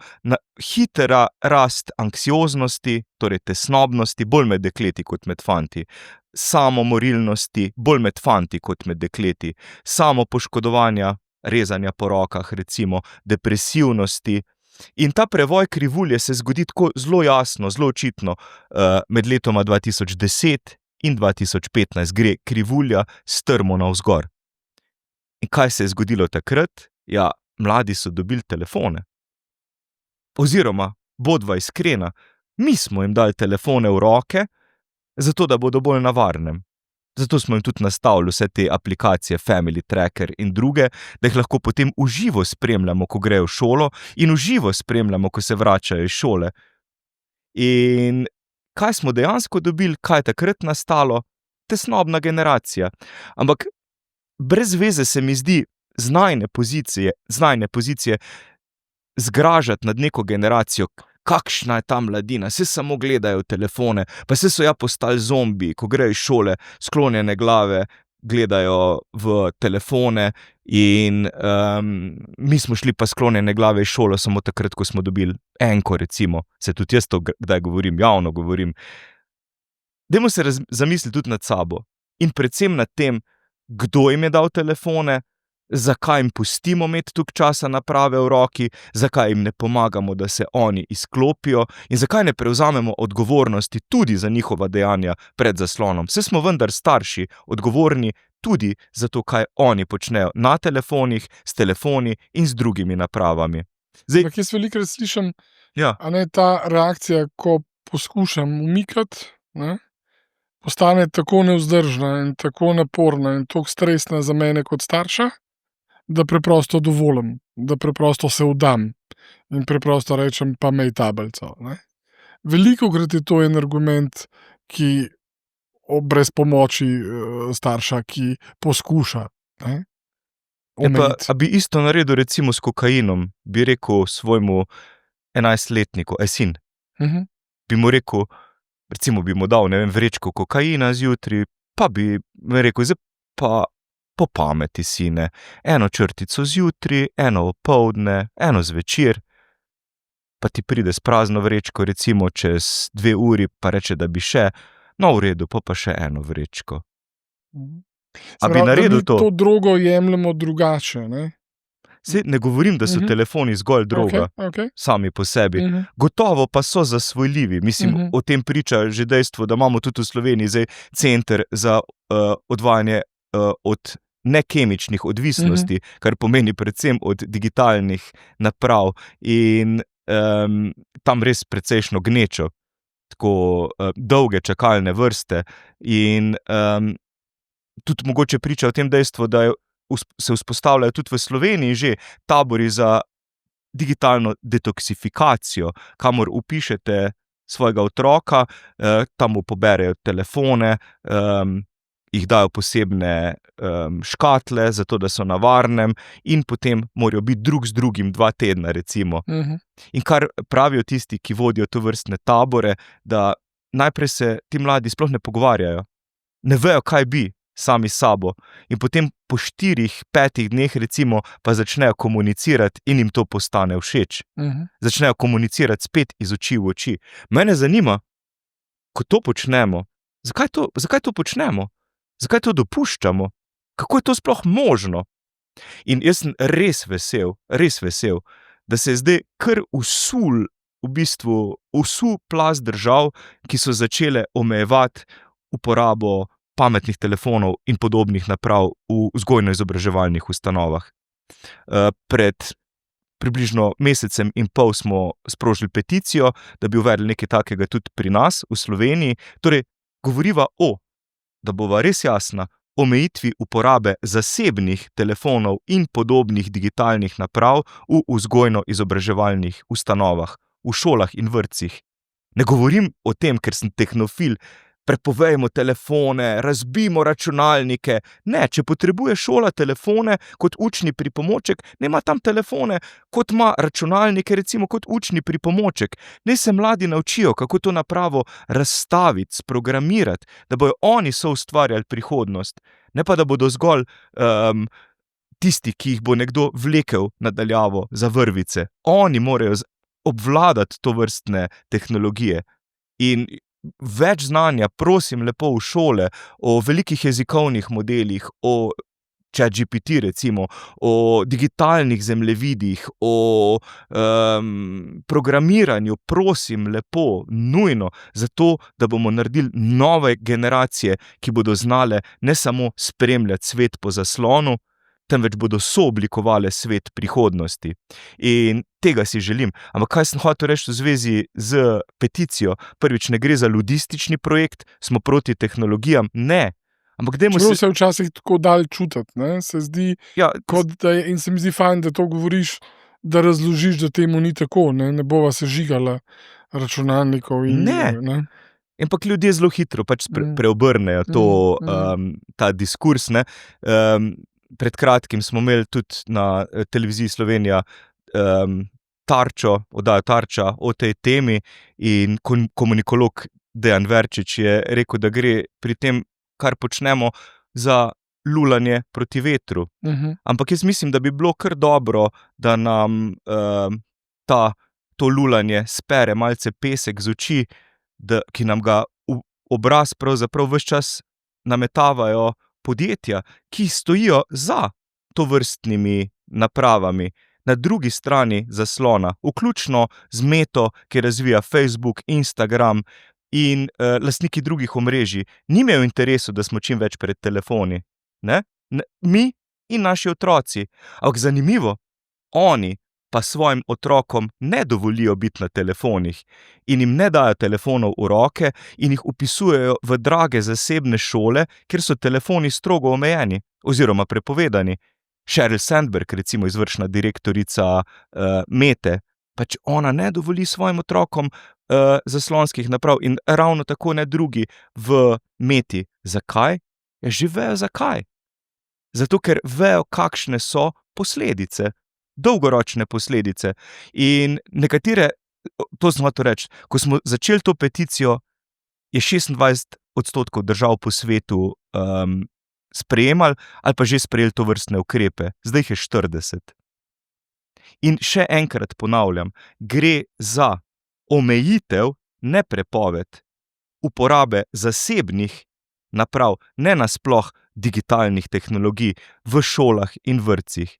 Hitra rast anksioznosti, torej tesnobnosti, bolj med dekleti kot med fanti. Samomorilnosti, bolj med fanti kot med dekleti. Samopoškodovanja, rezanja po rokah recimo, depresivnosti. In ta prevoj krivulje se zgodi tako zelo jasno, zelo očitno, med letoma 2010 in 2015 gre krivulja strmo navzgor. In kaj se je zgodilo takrat? Ja, mladi so dobili telefone. Oziroma, bodva iskrena, mi smo jim dali telefone v roke, zato da bodo bolj na varnem. Zato smo jim tudi nastavili vse te aplikacije Family Tracker in druge, da jih lahko potem v živo spremljamo, ko grejo v šolo, in v živo spremljamo, ko se vračajo iz šole. In kaj smo dejansko dobili, kaj je takrat nastalo? Tesnobna generacija. Ampak brez veze se mi zdi z najine pozicije zgražati nad neko generacijo. Kakšna je ta mladina, saj samo gledajo telefone, pa saj so ja postali zombiji, ko grejo iz šole, sklonjene glave, gledajo v telefone in mi smo šli pa sklonjene glave iz šole samo takrat, ko smo dobili enko recimo, se tudi jaz to kdaj govorim, javno govorim. Dajmo se zamisliti tudi nad sabo in predvsem nad tem, kdo jim je dal telefone, zakaj jim pustimo imeti toliko časa naprave v roki, zakaj jim ne pomagamo, da se oni izklopijo in zakaj ne prevzamemo odgovornosti tudi za njihova dejanja pred zaslonom. Saj smo vendar starši, odgovorni tudi za to, kaj oni počnejo na telefonih, s telefoni in z drugimi napravami. Zdaj, Jaz velikokrat slišim, ja, a ne, ta reakcija, ko poskušam umikati, ne, postane tako nevzdržna in tako naporna in tako stresna za mene kot starša, da preprosto dovolim, da preprosto se vdam in preprosto rečem, pa imej tablico. Velikokrat je to en argument, ki brez pomoči starša, ki poskuša. A bi isto naredil recimo s kokainom, bi rekel svojemu 11-letniku, sin, bi mu rekel, recimo bi mu dal, ne vem, vrečko kokaina zjutraj, pa bi mi rekel, zdaj pa po pameti, sine, 1 črtico zjutraj, 1 opoldne, 1 zvečer, pa ti pride s prazno vrečko recimo čez 2 uri, pa reče, da bi še, no v redu, pa še 1 vrečko. A bi naredil to? To drogo jemljemo drugače, ne? Saj ne govorim, da so telefoni zgolj droga, Okej. sami po sebi. Gotovo pa so zasvojljivi. Mislim, o tem priča že dejstvo, da imamo tudi v Sloveniji zdaj center za odvajanje od nekemičnih odvisnosti, kar pomeni predvsem od digitalnih naprav in tam res precejšno gnečo, tako dolge čakalne vrste in tudi mogoče priča o tem dejstvu, da se vzpostavljajo tudi v Sloveniji že tabori za digitalno detoksifikacijo, kamor vpišete svojega otroka, tam mu poberejo telefone, jih dajo posebne škatle, zato da so na varnem in potem morajo biti drug z drugim 2 tedna, recimo. In kar pravijo tisti, ki vodijo tovrstne tabore, da najprej se ti mladi sploh ne pogovarjajo, ne vejo, kaj bi sami s sabo in potem po 4-5 dneh, recimo, pa začnejo komunicirati in jim to postane všeč. Začnejo komunicirati spet iz oči v oči. Mene zanima, ko to počnemo, zakaj to počnemo? Zakaj to dopuščamo? Kako je to sploh možno? In jaz sem res vesel, da se je zdaj kar usul plaz držav, ki so začele omejevati uporabo pametnih telefonov in podobnih naprav v vzgojno-izobraževalnih ustanovah. Pred približno mesecem in pol smo sprožili peticijo, da bi uvedli nekaj takega tudi pri nas v Sloveniji. Torej, govoriva da bova res jasna, omejitvi uporabe zasebnih telefonov in podobnih digitalnih naprav v vzgojno-izobraževalnih ustanovah, v šolah in vrtcih. Ne govorim o tem, ker sem tehnofil, prepovejmo telefone, razbijmo računalnike. Ne, če potrebuje šola telefone kot učni pripomoček, naj ima tam telefone, kot ima računalnike, recimo kot učni pripomoček. Naj se mladi naučijo, kako to napravo razstaviti, sprogramirati, da bojo oni soustvarjali prihodnost. Ne pa, da bodo zgolj tisti, ki jih bo nekdo vlekel nadaljavo za vrvice. Oni morajo obvladati tovrstne tehnologije. In več znanja, prosim lepo, v šole, o velikih jezikovnih modelih, o ChatGPT recimo, o digitalnih zemljevidih, o programiranju, prosim lepo, nujno, zato, da bomo naredili nove generacije, ki bodo znale ne samo spremljati svet po zaslonu, temveč bodo sooblikovale svet prihodnosti. In tega si želim. Ampak kaj sem hotel reči v zvezi z peticijo? Prvič, ne gre za ludistični projekt, smo proti tehnologijam, ne. Ampak Čeprav se včasih tako dal čutiti, ne? Se zdi, kot da je, in se mi zdi fajn, da to govoriš, da razložiš, da temu ni tako, ne bova se žigala računalnikov in ne. Ampak ljudje zelo hitro pač preobrnejo ta diskurs, ne. Pred kratkim smo imeli tudi na televiziji Slovenija oddajo Tarča o tej temi in komunikolog Dejan Verčič je rekel, da gre pri tem, kar počnemo, za lulanje proti vetru. Ampak jaz mislim, da bi bilo kar dobro, da nam to lulanje spere malce pesek z oči, ki nam ga v obraz pravzaprav ves čas nametavajo podjetja, ki stojijo za tovrstnimi napravami na drugi strani zaslona, vključno z Meto, ki razvija Facebook, Instagram in lastniki drugih omrežij. Nimajo v interesu, da smo čim več pred telefoni. Ne? Mi in naši otroci. Ampak zanimivo, oni pa svojim otrokom ne dovolijo biti na telefonih in jim ne dajo telefonov v roke in jih vpisujejo v drage zasebne šole, kjer so telefoni strogo omejeni oziroma prepovedani. Sheryl Sandberg, recimo izvršna direktorica Mete, pač ona ne dovoli svojim otrokom zaslonskih naprav in ravno tako ne drugi v Meti. Zakaj? Že vejo zakaj. Zato, ker vejo, kakšne so posledice. Dolgoročne posledice. In nekatere, to sem hotel reči, ko smo začeli to peticijo, je 26% držav po svetu sprejemali ali pa že sprejeli tovrstne ukrepe. Zdaj jih je 40. In še enkrat ponavljam, gre za omejitev, ne prepoved, uporabe zasebnih naprav, ne nasploh digitalnih tehnologij v šolah in vrtcih.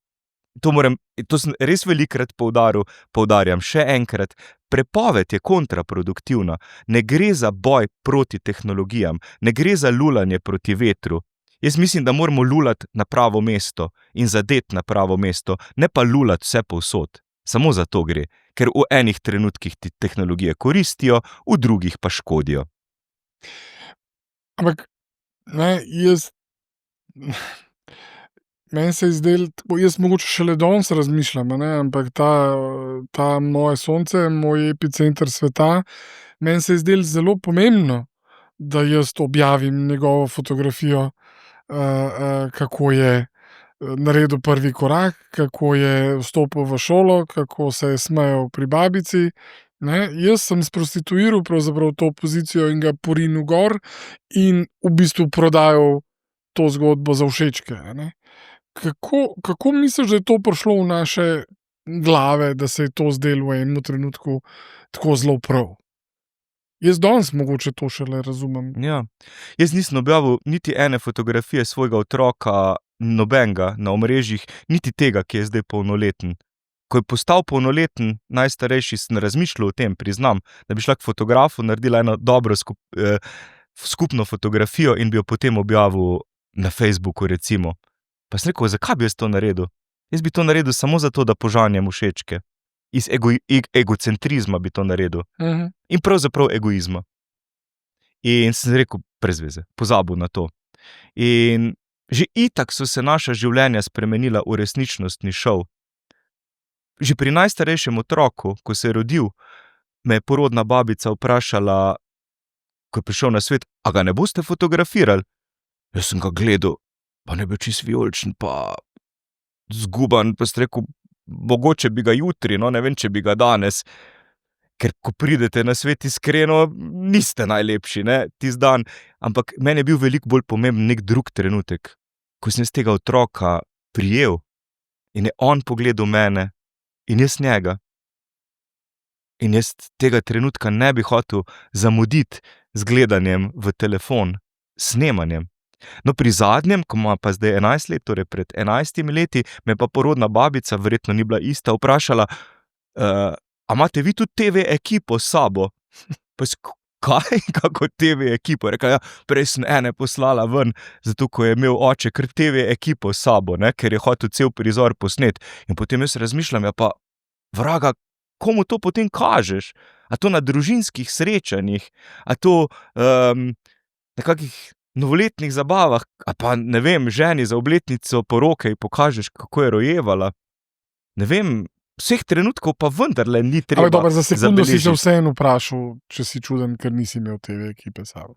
to sem res velikokrat poudarjam, še enkrat, prepoved je kontraproduktivna. Ne gre za boj proti tehnologijam, ne gre za lulanje proti vetru. Jaz mislim, da moramo lulati na pravo mesto in zadeti na pravo mesto, ne pa lulati vse povsod. Samo za to gre, ker v enih trenutkih ti tehnologije koristijo, v drugih pa škodijo. Ampak, ne, meni se je zdelo, jaz mogoče šele danes razmišljam, ne, ampak ta moje sonce, moj epicenter sveta, meni se je zdelo zelo pomembno, da jaz objavim njegovo fotografijo, kako je naredil prvi korak, kako je vstopil v šolo, kako se je smejal pri babici. Ne, jaz sem sprostituiral pravzaprav to pozicijo in ga porinil gor in v bistvu prodajal to zgodbo za všečke. Ne. Kako misliš, da je to prišlo v naše glave, da se je to zdelo v enem trenutku tako zelo prav? Jaz danes mogoče to šele razumem. Ja. Jaz nisem objavil niti ene fotografije svojega otroka, nobenega na omrežjih, niti tega, ki je zdaj polnoleten. Ko je postal polnoleten, najstarejši, sem razmišljal o tem, priznam, da bi šla k fotografu, naredila eno dobro skupno fotografijo in bi jo potem objavil na Facebooku, recimo. Pa sem rekel, zakaj bi jaz to naredil? Jaz bi to naredil samo zato, da požanjam všečke. Iz egocentrizma bi to naredil. In pravzaprav egoizma. In sem rekel, brez veze, pozabil na to. In že itak so se naša življenja spremenila v resničnostni šov. Že pri najstarejšem otroku, ko se je rodil, me je porodna babica vprašala, ko je prišel na svet, a ga ne boste fotografirali? Jaz sem ga gledal, pa ne bil čisto vijoličen, pa zguban, pa sem rekel, mogoče bi ga jutri, no, ne vem, če bi ga danes, ker ko pridete na svet iskreno, niste najlepši, ne, tisti dan. Ampak meni je bil veliko bolj pomemben nek drug trenutek, ko sem z tega otroka prijel in je on pogledal mene in jaz njega. In jaz tega trenutka ne bi hotel zamuditi z gledanjem v telefon, snemanjem. No, pri zadnjem, ko ima pa zdaj 11 let, torej pred 11 leti, me pa porodna babica, verjetno ni bila ista, vprašala, a imate vi tudi TV ekipo s sabo? Pa kaj? Kako TV ekipo? Rekla, ja, prej sem ene poslala ven, zato ko je imel oče kar TV ekipo s sabo, ne, ker je hotel cel prizor posnet. In potem jaz razmišljam, ja pa, vraga, komu to potem kažeš? A to na družinskih srečanjih? A to na kakih novoletnih zabavah? A pa, ne vem, ženi za obletnico poroke ji pokažeš, kako je rojevala? Ne vem, vseh trenutkov pa vendarle ni treba Ampak dobro, za sekundo si se zabeležiti. vseeno vprašal, če si čuden, ker nisi imel TV ekipe s sabo.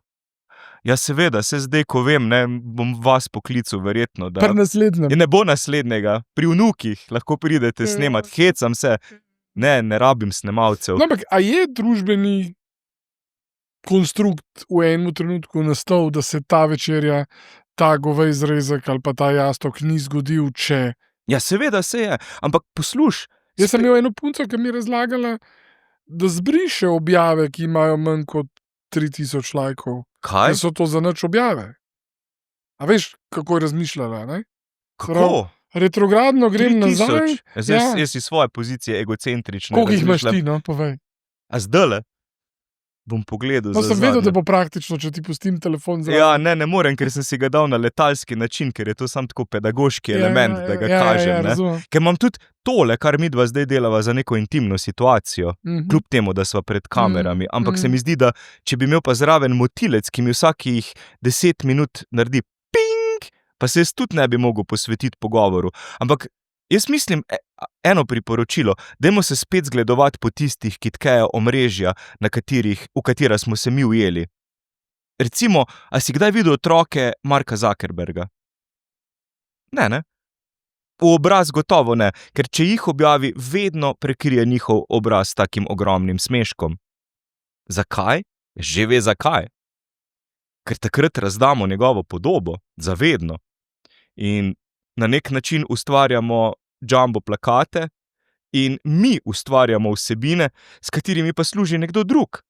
Ja, seveda, se zdaj, ko vem, ne, bom vas poklical verjetno, da Pri naslednjem. ne bo naslednjega. Pri vnukih lahko pridete snemat, hecam se. Ne rabim snemalcev. No, ampak, a je družbeni konstrukt v enem trenutku nastal, da se ta večerja, ta govej zrezek ali pa ta jastok ni zgodil, če... Ja, seveda se je, ampak posluš. Jaz sem imel eno punco, ki mi je razlagala, da zbriše objave, ki imajo manj kot 3000 lajkov. Kaj? Da so to za nič objave. A veš, kako je razmišljala, ne? Kako? Retrogradno grem 3000? nazaj. Jaz iz svoje pozicije egocentrične Koliko jih imaš razmišljam. ti, no, povej. A zdajle? Bom pogledal No, za sem vedel, zadnje. da bo praktično, če ti pustim telefon zraven. Ja, ne morem, ker sem si ga dal na letalski način, ker je to sam tako pedagoški element, da ga kažem, ne. razumem. Ker imam tudi tole, kar midva zdaj delava za neko intimno situacijo, kljub temu, da sva pred kamerami, ampak se mi zdi, da če bi imel pa zraven motilec, ki mi vsakih 10 minut naredi ping, pa se jaz tudi ne bi mogel posvetiti pogovoru. Ampak jaz mislim, eno priporočilo, dajmo se spet zgledovati po tistih, ki tkejo omrežja, v katera smo se mi ujeli. Recimo, a si kdaj videl otroke Marka Zuckerberga? Ne. V obraz gotovo ne, ker če jih objavi, vedno prekrije njihov obraz s takim ogromnim smeškom. Zakaj? Že ve zakaj. Ker takrat razdamo njegovo podobo, zavedno. In na nek način ustvarjamo jumbo plakate in mi ustvarjamo vsebine, s katerimi pa služi nekdo drug.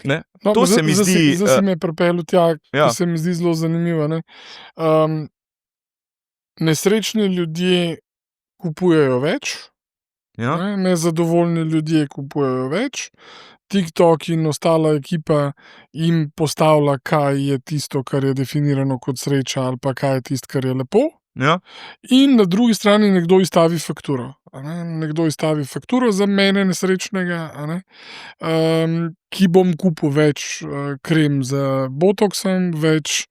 Ne? No, To se mi zdi, Zdaj si me pripeljal tja, ja. ki se mi zdi zelo zanimivo. Ne? Nesrečni ljudje kupujejo več, Ja? nezadovoljni ljudje kupujejo več, TikTok in ostala ekipa jim postavlja, kaj je tisto, kar je definirano kot sreča, ali pa kaj je tisto, kar je lepo. Ja? In na drugi strani nekdo izstavi fakturo. Nekdo izstavi fakturo za mene nesrečnega, ki bom kupil več krem z botoksom, več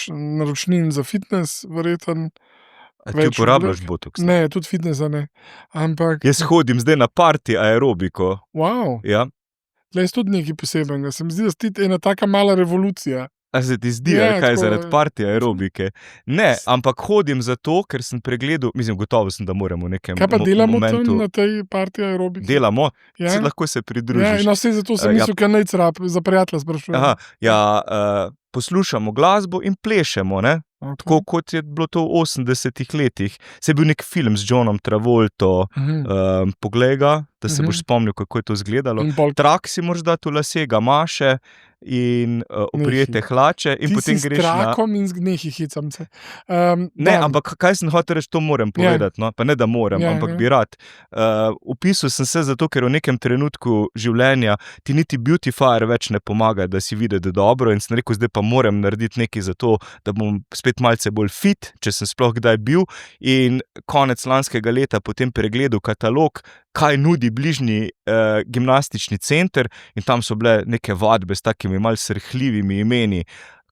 naročnin za fitness, verjetno. A ti uporabljaš botoks? Ne, tudi fitnessa ne. Ampak, Jaz hodim zdaj na party aerobiko. wow, Ja. tle je tudi nekaj posebenega. Se mi zdi, da si ti ena taka mala revolucija. A se ti zdi, Ja, ali kaj tako, zaradi party aerobike? Ne, ampak hodim zato, ker sem pregledal, mislim, gotovo sem, da moramo v nekem Kaj pa delamo momentu. tam na tej partiji aerobiki? Delamo, Ja. lahko se Ja, pridružiš. no, saj zato sem Ja. mislil, kaj nec rab, za prijatelja sprašujem. Aha, ja, poslušamo glasbo in plešemo, ne? Okay. Tako kot je bilo to v 80-ih letih. Se je bil nek film z Johnom Travolto, poglej ga, da se boš spomnil, kako je to izgledalo. In pol, Trak si moraš dati v lase, ga maše in oprijete hlače in ti potem si greš s na... trakom in z gnehi hicam se. Ne, ampak kaj sem hotel reči, to moram povedati, no? Pa ne, da moram, Ja, ampak ja. bi rad. Vpisal sem se zato, ker v nekem trenutku življenja ti niti beautifier več ne pomaga, da si videti dobro in sem rekel, zdaj pa moram narediti nekaj za to, da bom spet malce bolj fit, če sem sploh kdaj bil, in konec lanskega leta potem pregledal katalog, kaj nudi bližnji gimnastični center in tam so bile neke vadbe s takimi malce srhljivimi imeni,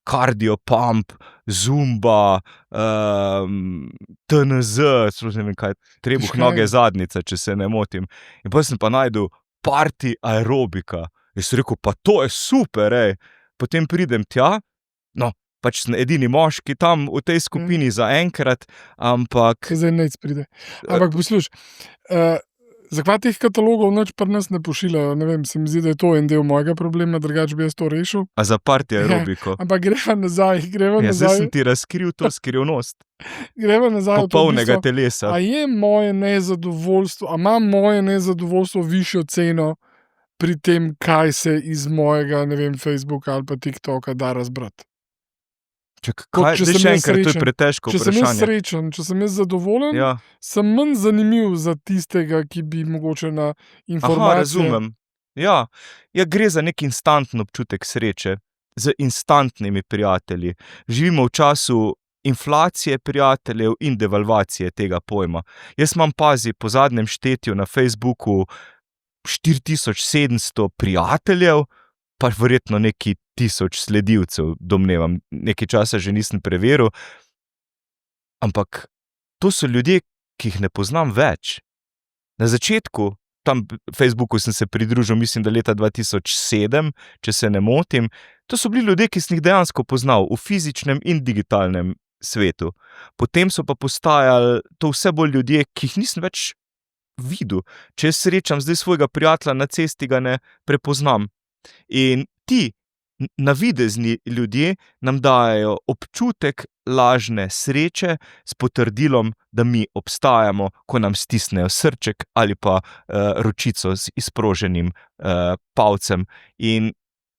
Cardio Pump, Zumba, TNZ, sploh ne vem kaj, trebuh Kaj? noge zadnjica, če se ne motim. In potem sem pa najdel party aerobika. In sem rekel, pa to je super, ej. Potem pridem tja, no, pač sem edini moški tam v tej skupini zaenkrat, ampak Saj zdaj nec pride. Ampak poslušaj, zakaj teh katalogov nič pri nas ne pošiljajo? Ne vem, se mi zdi, da je to en del mojega problema, drugače bi jaz to rešil. a za party aerobiko. Ampak greva nazaj, Ja, zdaj sem ti razkril to skrivnost greva nazaj v to popolnega bistvo. telesa. A je moje nezadovoljstvo, a ima moje nezadovoljstvo višjo ceno pri tem, kaj se iz mojega, ne vem, Facebooka ali pa TikToka da razbrati? Čak, Kot kaj, če daj sem še jaz enkrat, to je srečen. pretežko Če sem jaz vprašanje. srečen, če sem jaz zadovoljen, Ja. sem manj zanimiv za tistega, ki bi mogoče na Aha, informacije... razumem. Ja, gre za nek instantni občutek sreče, z instantnimi prijatelji. Živimo v času inflacije prijateljev in devalvacije tega pojma. Jaz imam, pazi, po zadnjem štetju na Facebooku 4700 prijateljev, pa verjetno neki 1000 sledilcev, domnevam. Nekaj časa že nisem preveril. Ampak to so ljudje, ki jih ne poznam več. Na začetku, tam Facebooku sem se pridružil, mislim, da leta 2007, če se ne motim, to so bili ljudje, ki sem jih dejansko poznal v fizičnem in digitalnem svetu. Potem so pa postajali to vse bolj ljudje, ki jih nisem več videl. Če jaz srečam zdaj svojega prijatelja na cesti, ga ne prepoznam. In ti navidezni ljudje nam dajejo občutek lažne sreče s potrdilom, da mi obstajamo, ko nam stisnejo srček ali pa ročico z izproženim palcem. In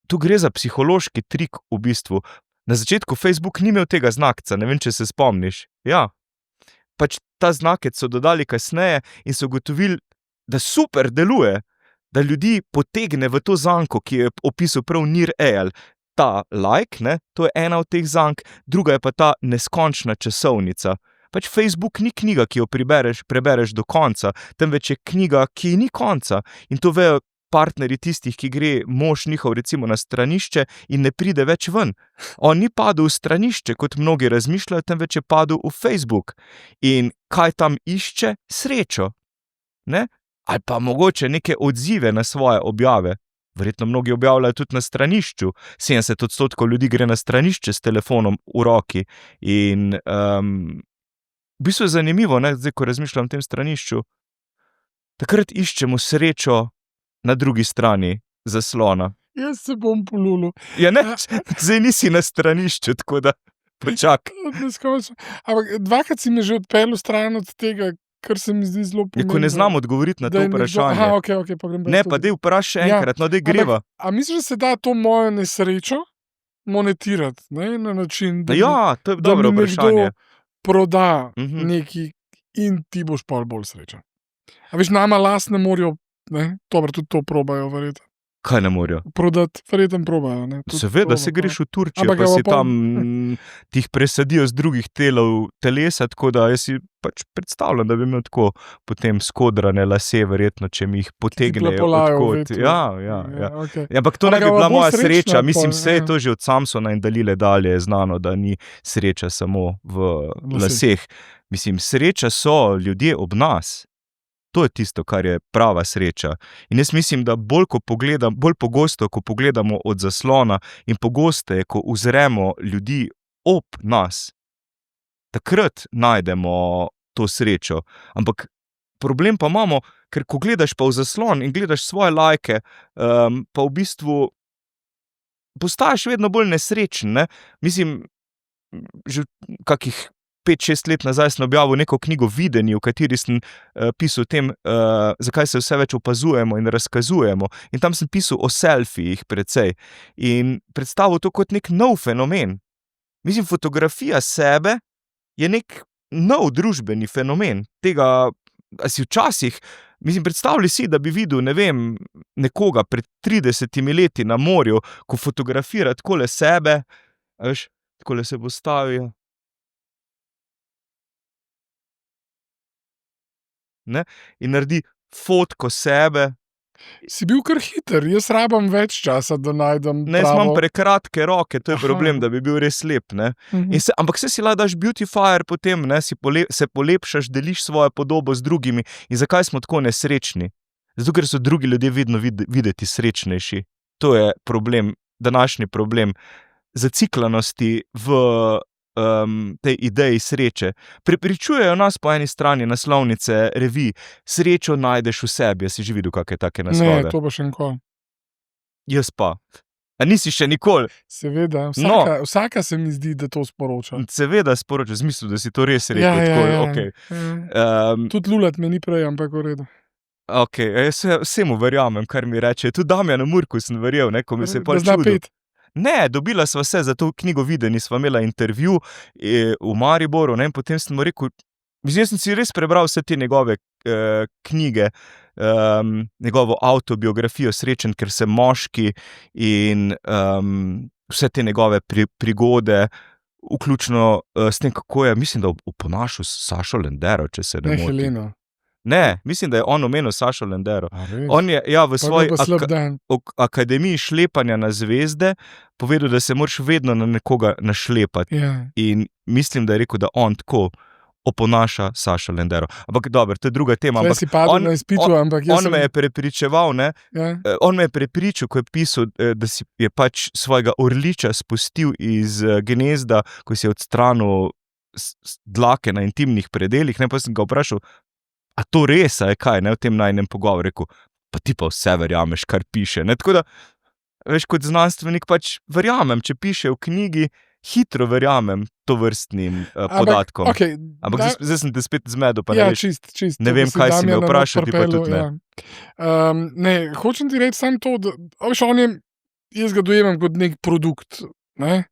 tu gre za psihološki trik v bistvu. Na začetku Facebook ni imel tega znakca, ne vem, če se spomniš. Ja, pač ta znakec so dodali kasneje in so ugotovili, da super deluje, da ljudi potegne v to zanko, ki je opisal prav Nir Eyal. Ta like, ne, to je ena od teh zank, druga je pa ta neskončna časovnica. Pač Facebook ni knjiga, ki jo prebereš do konca, temveč je knjiga, ki ni konca. In to vejo partnerji tistih, ki gre mož njihov recimo na stranišče in ne pride več ven. On ni padel v stranišče, kot mnogi razmišljajo, temveč je padel v Facebook. In kaj tam išče? Srečo. Ne? Ali pa mogoče neke odzive na svoje objave. Verjetno mnogi objavljajo tudi na stranišču. 70% ljudi gre na stranišče s telefonom v roki. In v bistvu je zanimivo, ne, zdaj, ko razmišljam o tem stranišču, takrat iščemo srečo na drugi strani zaslona. Jaz se bom polulil. Ja, ne, zdaj nisi na stranišču, tako da počakaj. Neskončno. Ampak dvakrat si me že odpeljal stran od tega, kar se mi zdi zelo Ja, pomembno. ko ne znam odgovoriti na da to je nekdo- vprašanje. Aha, okej, pa grem brez Ne, tudi. pa daj vprašaj še Ja, enkrat, no daj greva. A misliš, da se da to mojo nesrečo monetirati, ne? Na način, Ja, to je da dobro mi vprašanje. proda Mhm. neki in ti boš pol bolj srečen. A veš, nama last ne morajo, ne, dobro, tudi to probajo verjetno. Kaj ne morajo? Prodati, verjetno probajo, ne. Tudi Seveda, to se pa- greš v Turčijo, Ampak pa ga si pa pol- tam ti jih presadijo z drugih telov telesa, tako da jaz si pač predstavljam, da bi imel tako potem skodrane lase, verjetno, če mi jih potegnejo plapolajo v od kod. vetru. Ja. okej. Ja, ampak to Ampak ne bi a bila bolj moja srečna sreča, mislim, pol, vse je ja. to že od Samsona in Dalile dalje je znano, da ni sreča samo v Laseh. laseh. Mislim, sreča so ljudje ob nas. To je tisto, kar je prava sreča. In jaz mislim, da bolj pogosto, ko pogledamo od zaslona in pogosteje, ko uzremo ljudi ob nas, takrat najdemo to srečo. Ampak problem pa imamo, ker ko gledaš pa v zaslon in gledaš svoje lajke, pa v bistvu postaješ vedno bolj nesrečen, ne? Mislim, že kakih 5-6 let nazaj sem objavil neko knjigo Videnji, v kateri sem pisal o tem, zakaj se vse več opazujemo in razkazujemo. In tam sem pisal o selfijih precej. In predstavil to kot nek nov fenomen. Mislim, fotografija sebe je nek nov družbeni fenomen. Tega, a si včasih, mislim, predstavljaj si, da bi videl, ne vem, nekoga pred 30 leti na morju, ko fotografira takole sebe, a veš, takole se postavijo. Ne? In naredi fotko sebe. Si bil kar hiter, jaz rabam več časa, da najdem Ne, jaz pravo. imam prekratke roke, to je Aha. problem, da bi bil res lep, ne. Mhm. Ampak saj si lahko daš beautifier potem, ne, se polepšaš, deliš svojo podobo z drugimi. In zakaj smo tako nesrečni? Zato, ker so drugi ljudje vedno videti srečnejši. To je problem, današnji problem zaciklanosti v tej ideji sreče. Prepričujejo nas po eni strani naslovnice revij, srečo najdeš v sebi. Jaz si že videl kakšne take Ne, naslove? to pa še nikoli. Jaz pa. A nisi še nikoli? Seveda, No. vsaka se mi zdi, da to sporoča. Seveda sporoča, zmislil, da si to res rekel. tako, okej. Ja. Tudi lulat me ni prej, ampak v redu. Okej, jaz vsemu verjamem, kar mi reče. Tudi Damjanu Murku sem verjel, ne, ko mi se je Da pol zna čudil. pet. Ne, dobila sva se za to knjigo Videnji, sva imela intervju v Mariboru, ne, in potem sem mu rekel, mislim, jaz sem si res prebral vse te njegove knjige, njegovo avtobiografijo Srečen, ker sem moški in vse te njegove prigode, vključno s tem, kako je, mislim, da oponašal Sašo Lendero, če se ne Ne, motim. Helena. Ne, mislim, da je on omenil Sašo Lendero. A res? On je, ja, v Pa svoji je pa slab dan. akademiji šlepanja na zvezde povedal, da se moraš vedno na nekoga našlepati. Ja. In mislim, da je rekel, da on tako oponaša Sašo Lendero. Ampak dobro, to je druga tema. Tle Ampak si padel na izpitu, ampak jaz on me je prepričeval, ne, Ja. on me je prepričal, ko je pisal, da si je pač svojega orliča spustil iz gnezda, ko si je odstranil dlake na intimnih predelih, ne, pa sem ga vprašal, a to res, a je kaj, ne, v tem najinem pogovoru, rekel, pa ti pa vse verjameš, kar piše, ne, tako da, veš, kot znanstvenik pač verjamem, če piše v knjigi, hitro verjamem tovrstnim podatkom. Okay, Ampak zdaj sem te spet zmedel, pa ne ja, veš, čist. ne vem, kaj si me vprašal, ti pa tudi ne. Ja. Ne, hočem ti reči samo to, da, veš, jaz ga dojemam kot nek produkt, ne,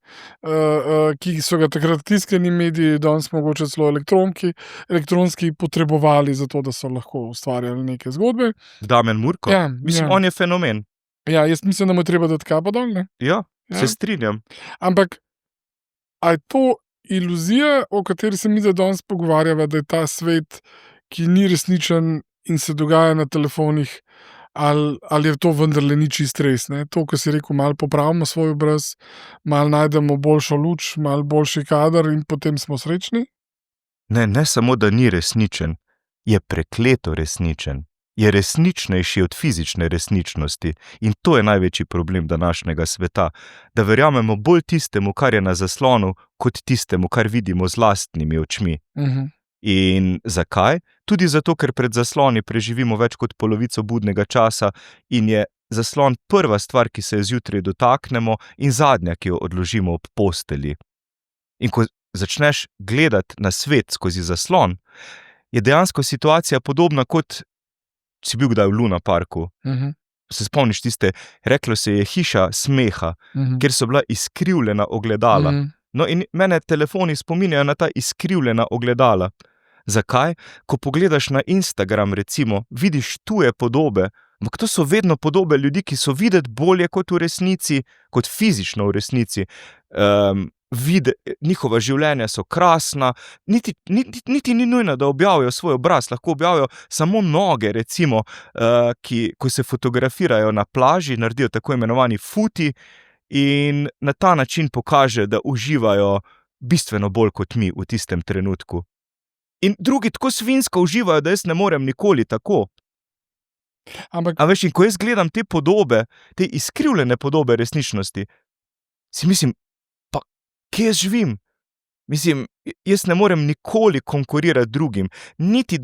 ki so ga takrat tiskani mediji, danes mogoče celo elektronski potrebovali za to, da so lahko ustvarjali neke zgodbe. Damjan Murko? Ja, Mislim, ja. on je fenomen. Ja, jaz mislim, da mu je treba dati kapo dol, ne. Ja, Ja. se strinjam. Ampak, a je to iluzija, o kateri se mi zdaj danes pogovarjava, da je ta svet, ki ni resničen in se dogaja na telefonih, ali je to vendarle ni čist res, ne? To, kar si rekel, malo popravimo svoj obraz, malo najdemo boljšo luč, malo boljši kader in potem smo srečni? Ne samo, da ni resničen, je prekleto resničen. Je resničnejši od fizične resničnosti in to je največji problem današnjega sveta, da verjamemo bolj tistemu, kar je na zaslonu, kot tistemu, kar vidimo z lastnimi očmi. In zakaj? Tudi zato, ker pred zasloni preživimo več kot polovico budnega časa in je zaslon prva stvar, ki se jo zjutraj dotaknemo in zadnja, ki jo odložimo ob postelji. In ko začneš gledati na svet skozi zaslon, je dejansko situacija podobna kot si bil kdaj v Luna parku. Se spomniš tiste, reklo se je hiša smeha, kjer so bila izkrivljena ogledala. No, in mene telefoni spominjajo na ta izkrivljena ogledala. Zakaj? Ko pogledaš na Instagram, recimo, vidiš tuje podobe, ampak to so vedno podobe ljudi, ki so videti bolje kot v resnici, kot fizično v resnici. Njihova življenja so krasna, niti ni nujno, da objavijo svoj obraz, lahko objavijo samo noge, recimo, ko se fotografirajo na plaži, naredijo tako imenovani futi in na ta način pokaže, da uživajo bistveno bolj kot mi v tistem trenutku. In drugi tako svinjsko uživajo, da jaz ne morem nikoli tako. Ampak A veš, in ko jaz gledam te podobe, te izkrivljene podobe resničnosti, si mislim, pa kje jaz živim? Mislim, jaz ne morem nikoli konkurirati drugim, niti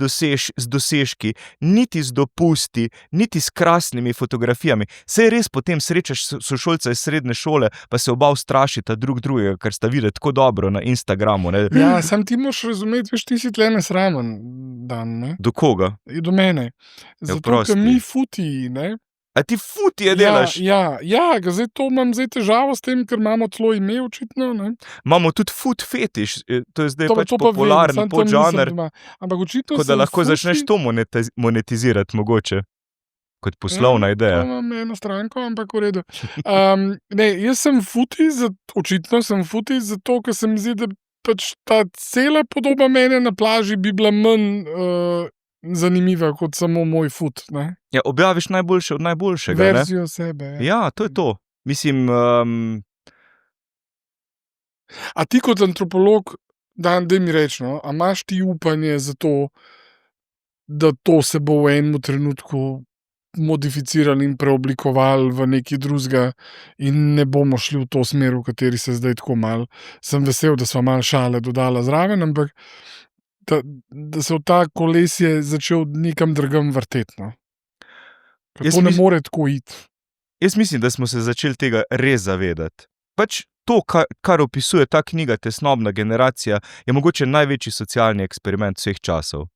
z dosežki, niti z dopusti, niti s krasnimi fotografijami. Saj res potem srečaš sošolca iz srednje šole, pa se oba ustrašita drug drugega, ker sta videti tako dobro na Instagramu. Ne? ja, sam ti moraš razumeti, veš, ti si tle nesramen dan, ne? Do koga? Do mene. Zato, oprosti. ker mi futiji, ne? A ti futije delaš? Ja, zdaj to imam težavo s tem, ker imamo celo ime očitno, ne? Imamo tudi food fetiš, to je zdaj pač To pa vem, popularen samo tam nisem podžanr, doma. Ampak očitno tako da sem lahko futi- začneš to monetizirati mogoče, kot poslovna Ja, ideja. To imam eno stranko, ampak v redu. Ne, jaz sem futi, očitno sem futi, zato ker se mi zdi, da pač ta cela podoba mene na plaži bi bila manj zanimiva kot samo moj fut, ne? Ja, objaviš najboljše od najboljšega, ne? Verzijo sebe. Ja. Ja, to je to. Mislim, A ti kot antropolog, daj mi reči, no, a imaš ti upanje za to, da to se bo v enem trenutku modificirali in preoblikovali v nekaj drugega in ne bomo šli v to smer, v kateri se zdaj tako malo. Sem vesel, da smo malo šale dodala zraven, ampak da se v ta kolesje začel nekam drugam vrteti. No. Ker Jaz to ne mislim- more tako iti. jaz mislim, da smo se začeli tega res zavedati. Pač to, kar opisuje ta knjiga Tesnobna generacija, je mogoče največji socialni eksperiment vseh časov.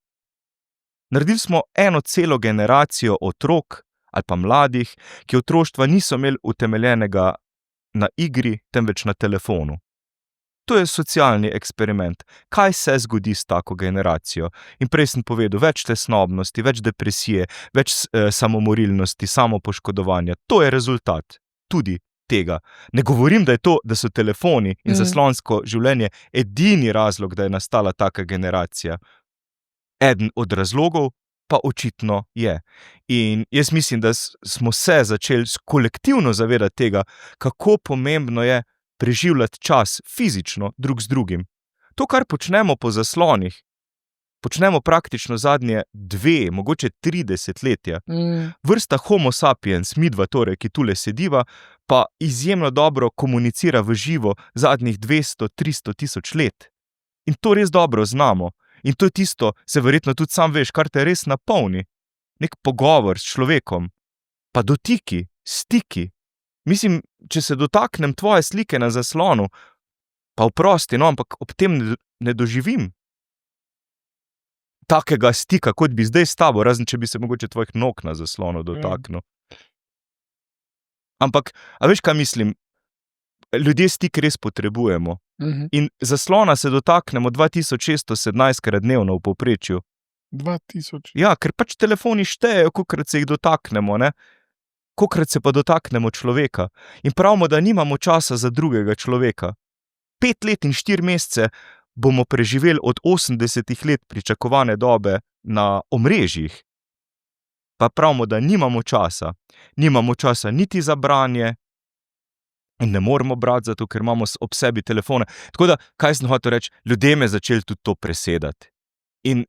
Naredili smo eno celo generacijo otrok ali pa mladih, ki otroštva niso imeli utemeljenega na igri, temveč na telefonu. To je socialni eksperiment. Kaj se zgodi s tako generacijo? In prej sem povedal, več tesnobnosti, več depresije, več samomorilnosti, samopoškodovanja. To je rezultat tudi tega. Ne govorim, da so telefoni in zaslonsko življenje edini razlog, da je nastala taka generacija. Eden od razlogov pa očitno je. In jaz mislim, da smo se začeli kolektivno zavedati tega, kako pomembno je preživljati čas fizično drug z drugim. To, kar počnemo po zaslonih, počnemo praktično zadnje 2, mogoče 3 desetletja. Vrsta Homo sapiens, midva torej, ki tule sediva, pa izjemno dobro komunicira v živo zadnjih 200-300 tisoč let. In to res dobro znamo. In to je tisto, se verjetno tudi sam veš, kar te res napolni. Nek pogovor s človekom, pa dotiki, stiki. Mislim, če se dotaknem tvoje slike na zaslonu, pa oprosti, no, ampak ob tem ne doživim takega stika, kot bi zdaj s tabo, razen če bi se mogoče tvojih nog na zaslonu dotaknil. Ampak, a veš, kaj mislim? Ljudje stik res potrebujemo. In zaslona se dotaknemo 2617krat dnevno v povprečju. 2000. Ja, ker pač telefoni štejejo, kolikrat se jih dotaknemo, ne? Kolikrat se pa dotaknemo človeka. In pravimo, da nimamo časa za drugega človeka. 5 let in 4 mesece bomo preživeli od 80 let pričakovane dobe na omrežjih. Pa pravimo, da nimamo časa. Nimamo časa niti za branje, in ne moremo brati zato, ker imamo ob sebi telefone. Tako da, kaj sem hotel reči, ljudje me začeli tudi to presedati. In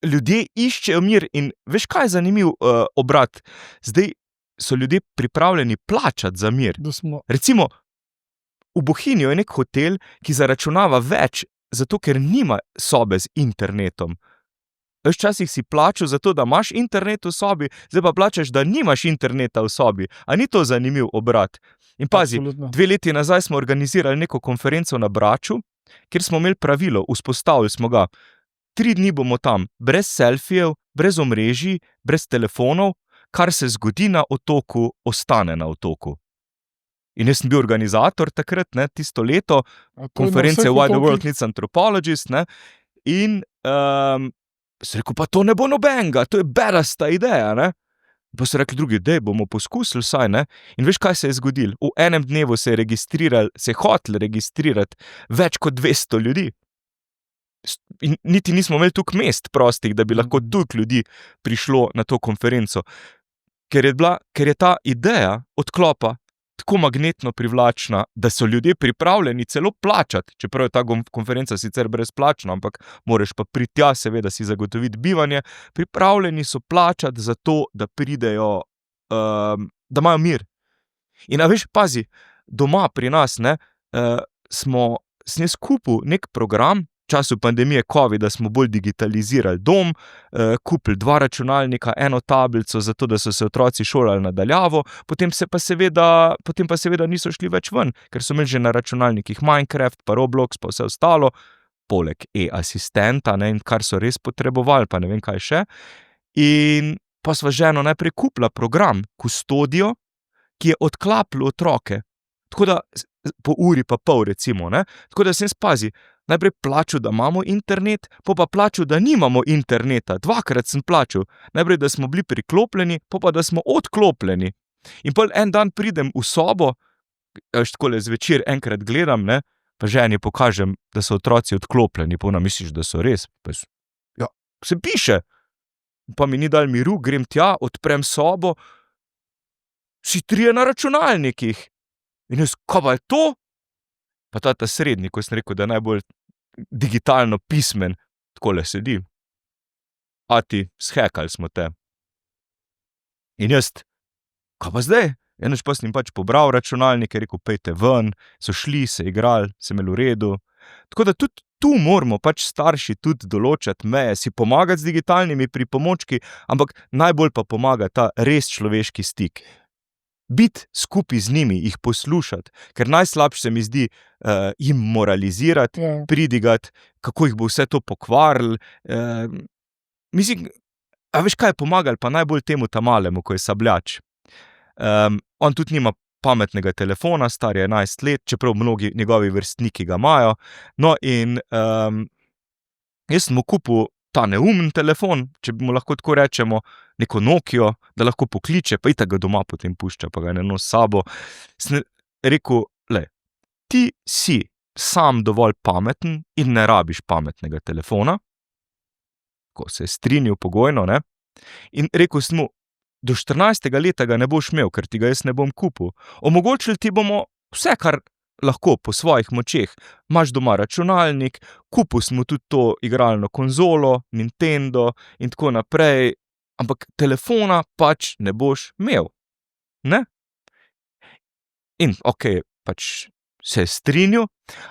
ljudje iščejo mir in veš, kaj je zanimiv obrat? Zdaj so ljudje pripravljeni plačati za mir. Recimo, v Bohinju je nek hotel, ki zaračunava več, zato ker nima sobe z internetom. Včasih si plačal za to, da imaš internet v sobi, zdaj pa plačaš, da nimaš interneta v sobi. A ni to zanimiv obrat? In pazi, Absolutno. 2 leti nazaj smo organizirali neko konferenco na Braču, kjer smo imeli pravilo, vzpostavili smo ga. 3 dni bomo tam, brez selfijev, brez omrežij, brez telefonov, kar se zgodi na otoku, ostane na otoku. In jaz sem bil organizator takrat, ne, tisto leto, A to je na konference vseh Why the otokih? World Needs Anthropologists, ne, in sem rekel, pa to ne bo nobenega, to je bedasta ideja, ne. Pa so rekli drugi, dej, bomo poskusili vsaj, ne. In veš, kaj se je zgodilo? V enem dnevu se je hotelo registrirati več kot 200 ljudi. In niti nismo imeli toliko mest prostih, da bi lahko toliko ljudi prišlo na to konferenco. Ker je ta ideja odklopa tako magnetno privlačna, da so ljudje pripravljeni celo plačati, čeprav je ta konferenca sicer brezplačna, ampak moraš pa priti tja, seveda si zagotoviti bivanje, pripravljeni so plačati za to, da pridejo, da imajo mir. In a veš, pazi, doma pri nas, ne, sem jaz kupil nek program, v času pandemije covida smo bolj digitalizirali dom, kupili 2 računalnika, 1 tablico, zato da so se otroci šolali na daljavo, potem pa seveda niso šli več ven, ker so imeli že na računalnikih Minecraft, pa Roblox, pa vse ostalo, poleg e-asistenta, ne, in kar so res potrebovali, pa ne vem kaj še. In pa sva z ženo najprej kupila program Custodijo, ki je odklapljal otroke. Tako da, po uri pa pol recimo, ne. Tako da sem spazi, najprej plačal, da imamo internet, pa plačal, da nimamo interneta. 2-krat sem plačal. Najprej, da smo bili priklopljeni, pa da smo odklopljeni. In pol en dan pridem v sobo, takole zvečer enkrat gledam, ne, pa ženi pokažem, da so otroci odklopljeni, pa ona misliš, da so res. Pa ja, se piše. Pa mi ni dal miru, grem tja, odprem sobo, vsi 3 na računalnikih. In jaz, kaj pa je to? Pa ta srednji, ko sem rekel, da je najbolj digitalno pismen, takole sedi. Ati, shekali smo te. In jaz, kaj pa zdaj? Enoč pa sem jim pač pobral računalnike, rekel, pejte ven, so šli, se igrali, se imeli v redu. Tako da tudi tu moramo pač starši tudi določati meje, si pomagati z digitalnimi pripomočki, ampak najbolj pa pomaga ta res človeški stik. Biti skupaj z njimi, jih poslušati, ker najslabše se mi zdi jim moralizirati, pridigati, kako jih bo vse to pokvarilo. Mislim, a veš, kaj je pomagalo pa najbolj temu ta malemu, ko je sabljač? On tudi nima pametnega telefona, star je 11 let, čeprav mnogi njegovi vrstniki ga imajo. No, in jaz sem mu kupil ta neumen telefon, če bi mu lahko tako rečemo, neko Nokio, da lahko pokliče, pa itak ga doma potem pušča, pa ga ne nosi s sabo. Sem rekel, glej, ti si sam dovolj pameten in ne rabiš pametnega telefona. Ko se je strinjal pogojno, ne. In rekel sem mu, do 14. leta ga ne boš imel, ker ti ga jaz ne bom kupil. Omogočili ti bomo vse, kar lahko po svojih močeh. Imaš doma računalnik, kupil sem mu tudi to igralno konzolo, Nintendo in tako naprej, ampak telefona pač ne boš imel. Ne? In okej, pač se je strinjal,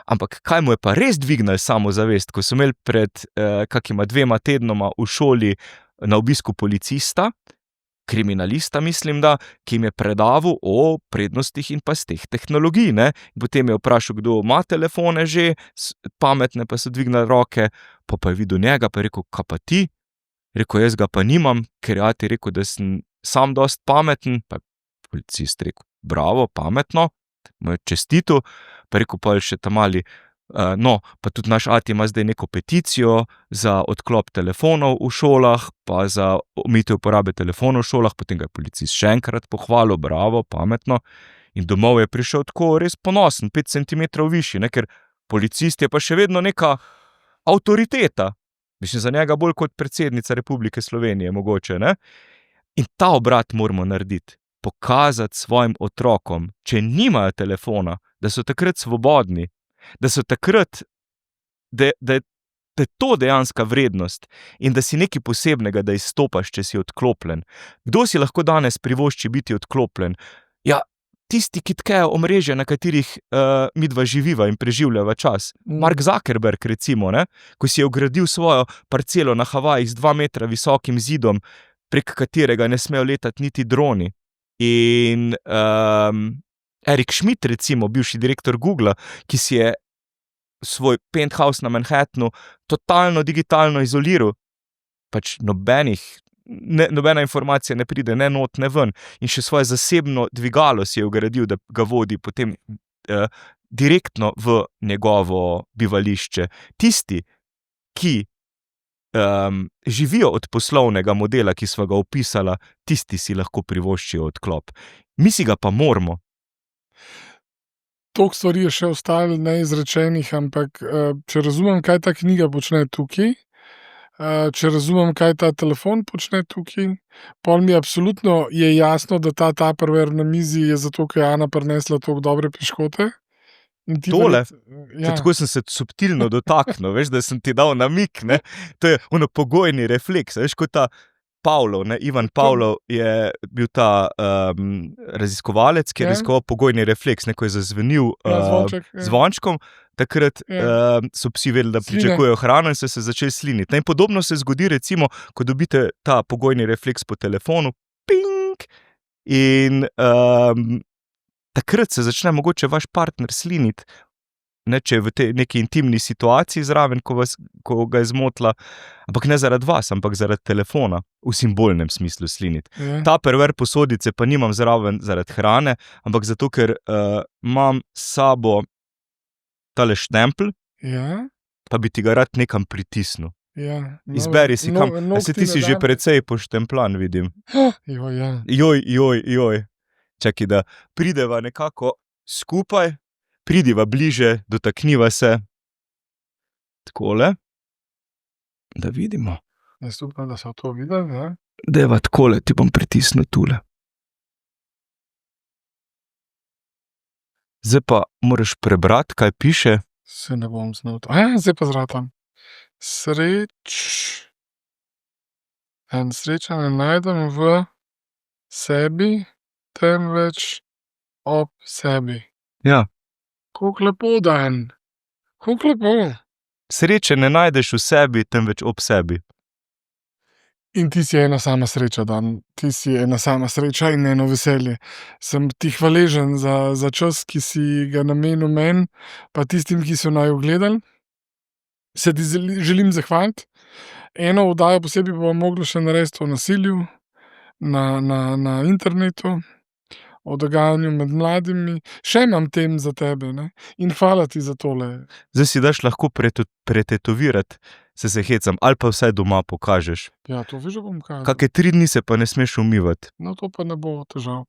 ampak kaj mu je pa res dvignilo samozavest, ko so imeli pred kakima 2 tednoma v šoli na obisku policista, kriminalista, mislim da, ki jim je predaval o prednostih in pasteh tehnologij, ne. Potem je vprašal, kdo ima telefone že, pametne, pa so dvignili roke, pa je videl njega, pa je rekel, kaj pa ti? Rekel, jaz ga pa nimam, ker je ati rekel, da sem sam dosti pameten, pa je policist rekel, bravo, pametno, mu je čestital, pa je rekel, pa je še ta mali, no, pa tudi naš ati ima zdaj neko peticijo za odklop telefonov v šolah, pa za omejitev uporabe telefonov v šolah, potem ga je policist še enkrat pohvalil, bravo, pametno, in domov je prišel tako res ponosen, 5 centimetrov višji, ne, ker policist je pa še vedno neka avtoriteta. Mislim, za njega bolj kot predsednica Republike Slovenije, mogoče, ne. In ta obrat moramo narediti, pokazati svojim otrokom, če nimajo telefona, da so takrat svobodni, da so takrat, da je to dejanska vrednost in da si nekaj posebnega, da izstopaš, če si odklopljen. Kdo si lahko danes privošči biti odklopljen? Ja, tisti, ki tkejo omrežja, na katerih midva živiva in preživljava čas. Mark Zuckerberg recimo, ne, ko si je ogradil svojo parcelo na Havajih z 2 metra visokim zidom, prek katerega ne smejo letati niti droni. In Eric Schmidt recimo, bivši direktor Googla, ki si je svoj penthouse na Manhattnu totalno digitalno izoliral, pač nobenih nobena informacija ne pride ne not, ne ven. In še svoje zasebno dvigalo si je vgradil, da ga vodi potem direktno v njegovo bivališče. Tisti, ki živijo od poslovnega modela, ki sva ga opisala, tisti si lahko privoščijo odklop. Mi si ga pa moramo. Toliko stvari je še ostalo neizrečenih, ampak če razumem, kaj ta knjiga počne tukaj, če razumem, kaj ta telefon počne tukaj, pol mi absolutno je jasno, da ta Tupperware na mizi je zato, ker je Ana prinesla toliko dobre piškote. In ti Tole? ja. Tako sem se subtilno dotaknil, veš, da sem ti dal namig, ne. To je pogojni refleks, veš, kot ta Pavlov, ne, Ivan Pavlov je bil ta raziskovalec, ki je raziskoval pogojni refleks, ko je zazvenil Zvonček, zvončkom, takrat so psi vedeli, da pričakujejo hrano in so se začeli sliniti. In podobno se zgodi recimo, ko dobite ta pogojni refleks po telefonu, ping, in takrat se začne mogoče vaš partner sliniti, ne, če je v tej neki intimni situaciji zraven, ko ga je zmotila, ampak ne zaradi vas, ampak zaradi telefona, v simbolnem smislu sliniti. Tupperware posodice pa nimam zraven zaradi hrane, ampak zato, ker imam s sabo tale štempelj, pa bi ti ga rad nekam pritisnil. Izberi si kam, ti si že precej poštempljan, vidim. Joj. Čakaj, da prideva nekako skupaj, pridiva bliže, dotakniva se. Takole. Da vidimo. Jaz upam, da se to vidi, ne? Deva takole, ti bom pritisnil tule. Zdaj pa moraš prebrati, kaj piše. Se ne bom znal. Zdaj pa zratam. Sreča ne najdem v sebi, temveč ob sebi. Ja. Koliko lepo, Dan. Koliko lepo. Sreče ne najdeš v sebi, temveč ob sebi. In ti si ena sama sreča, Dan. Ti si ena sama sreča in eno veselje. Sem ti hvaležen za čas, ki si ga namenil meni, pa tistim, ki so naju gledali. Se ti želim zahvaliti. Eno oddajo posebej bomo mogli še narediti o nasilju na internetu, o dogajanju med mladimi. Še imam tem za tebe, ne? In hvala ti za tole. Zdaj si daš lahko pretetovirati, se hecam, ali pa vsaj doma pokažeš. Ja, to že bom kazal. Kake 3 dni se pa ne smeš umivati. No, to pa ne bo težav.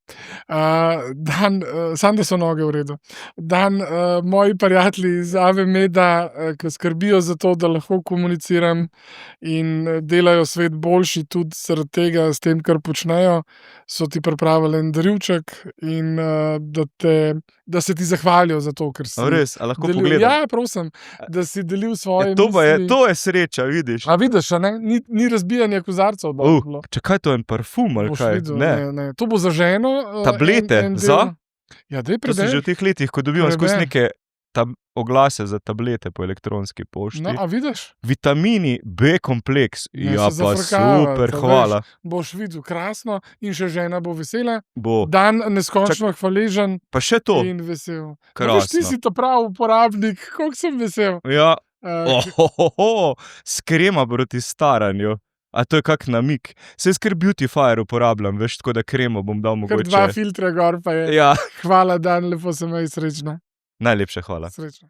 Dan, samo da so noge v redu. Dan, moji prijatelji iz Ave Meda, ki skrbijo za to, da lahko komuniciram in delajo svet boljši tudi zaradi tega, s tem, kar počnejo, so ti pripravili en darilček in da se ti zahvalijo za to, ker si Res, a lahko delil. pogledam? Ja, prosim, da si delil svoje To je sreča, vidiš. A vidiš, a ne? Ni razbijanje kozarcev dobro bilo. Čakaj, to je en parfum ali Boš kaj? videl, Ne. ne. To bo za ženo. Tablete en del. za? Ja, daj To sem že predej. v teh letih, ko dobivam skozi Prebe. neke oglase za tablete po elektronski pošti. No, a vidiš? Vitamini B kompleks. Ne Ja, se pa zafrkavati, super, a hvala. Boš videl krasno in še žena bo vesela. Bo. Dan neskončno hvaležen Pa še to. in vesel. Krasno. Veš, ti si ta pravi uporabnik, koliko sem vesel. Ja. Uh, Skrema proti staranju. A to je kak namik. Saj ker Beautifier uporabljam, veš, tako da kremo bom dal Kar 2 mogoče. filtra gor pa je. Ja, Hvala, Dan, lepo se imej, srečna. najlepša hvala. Srečno.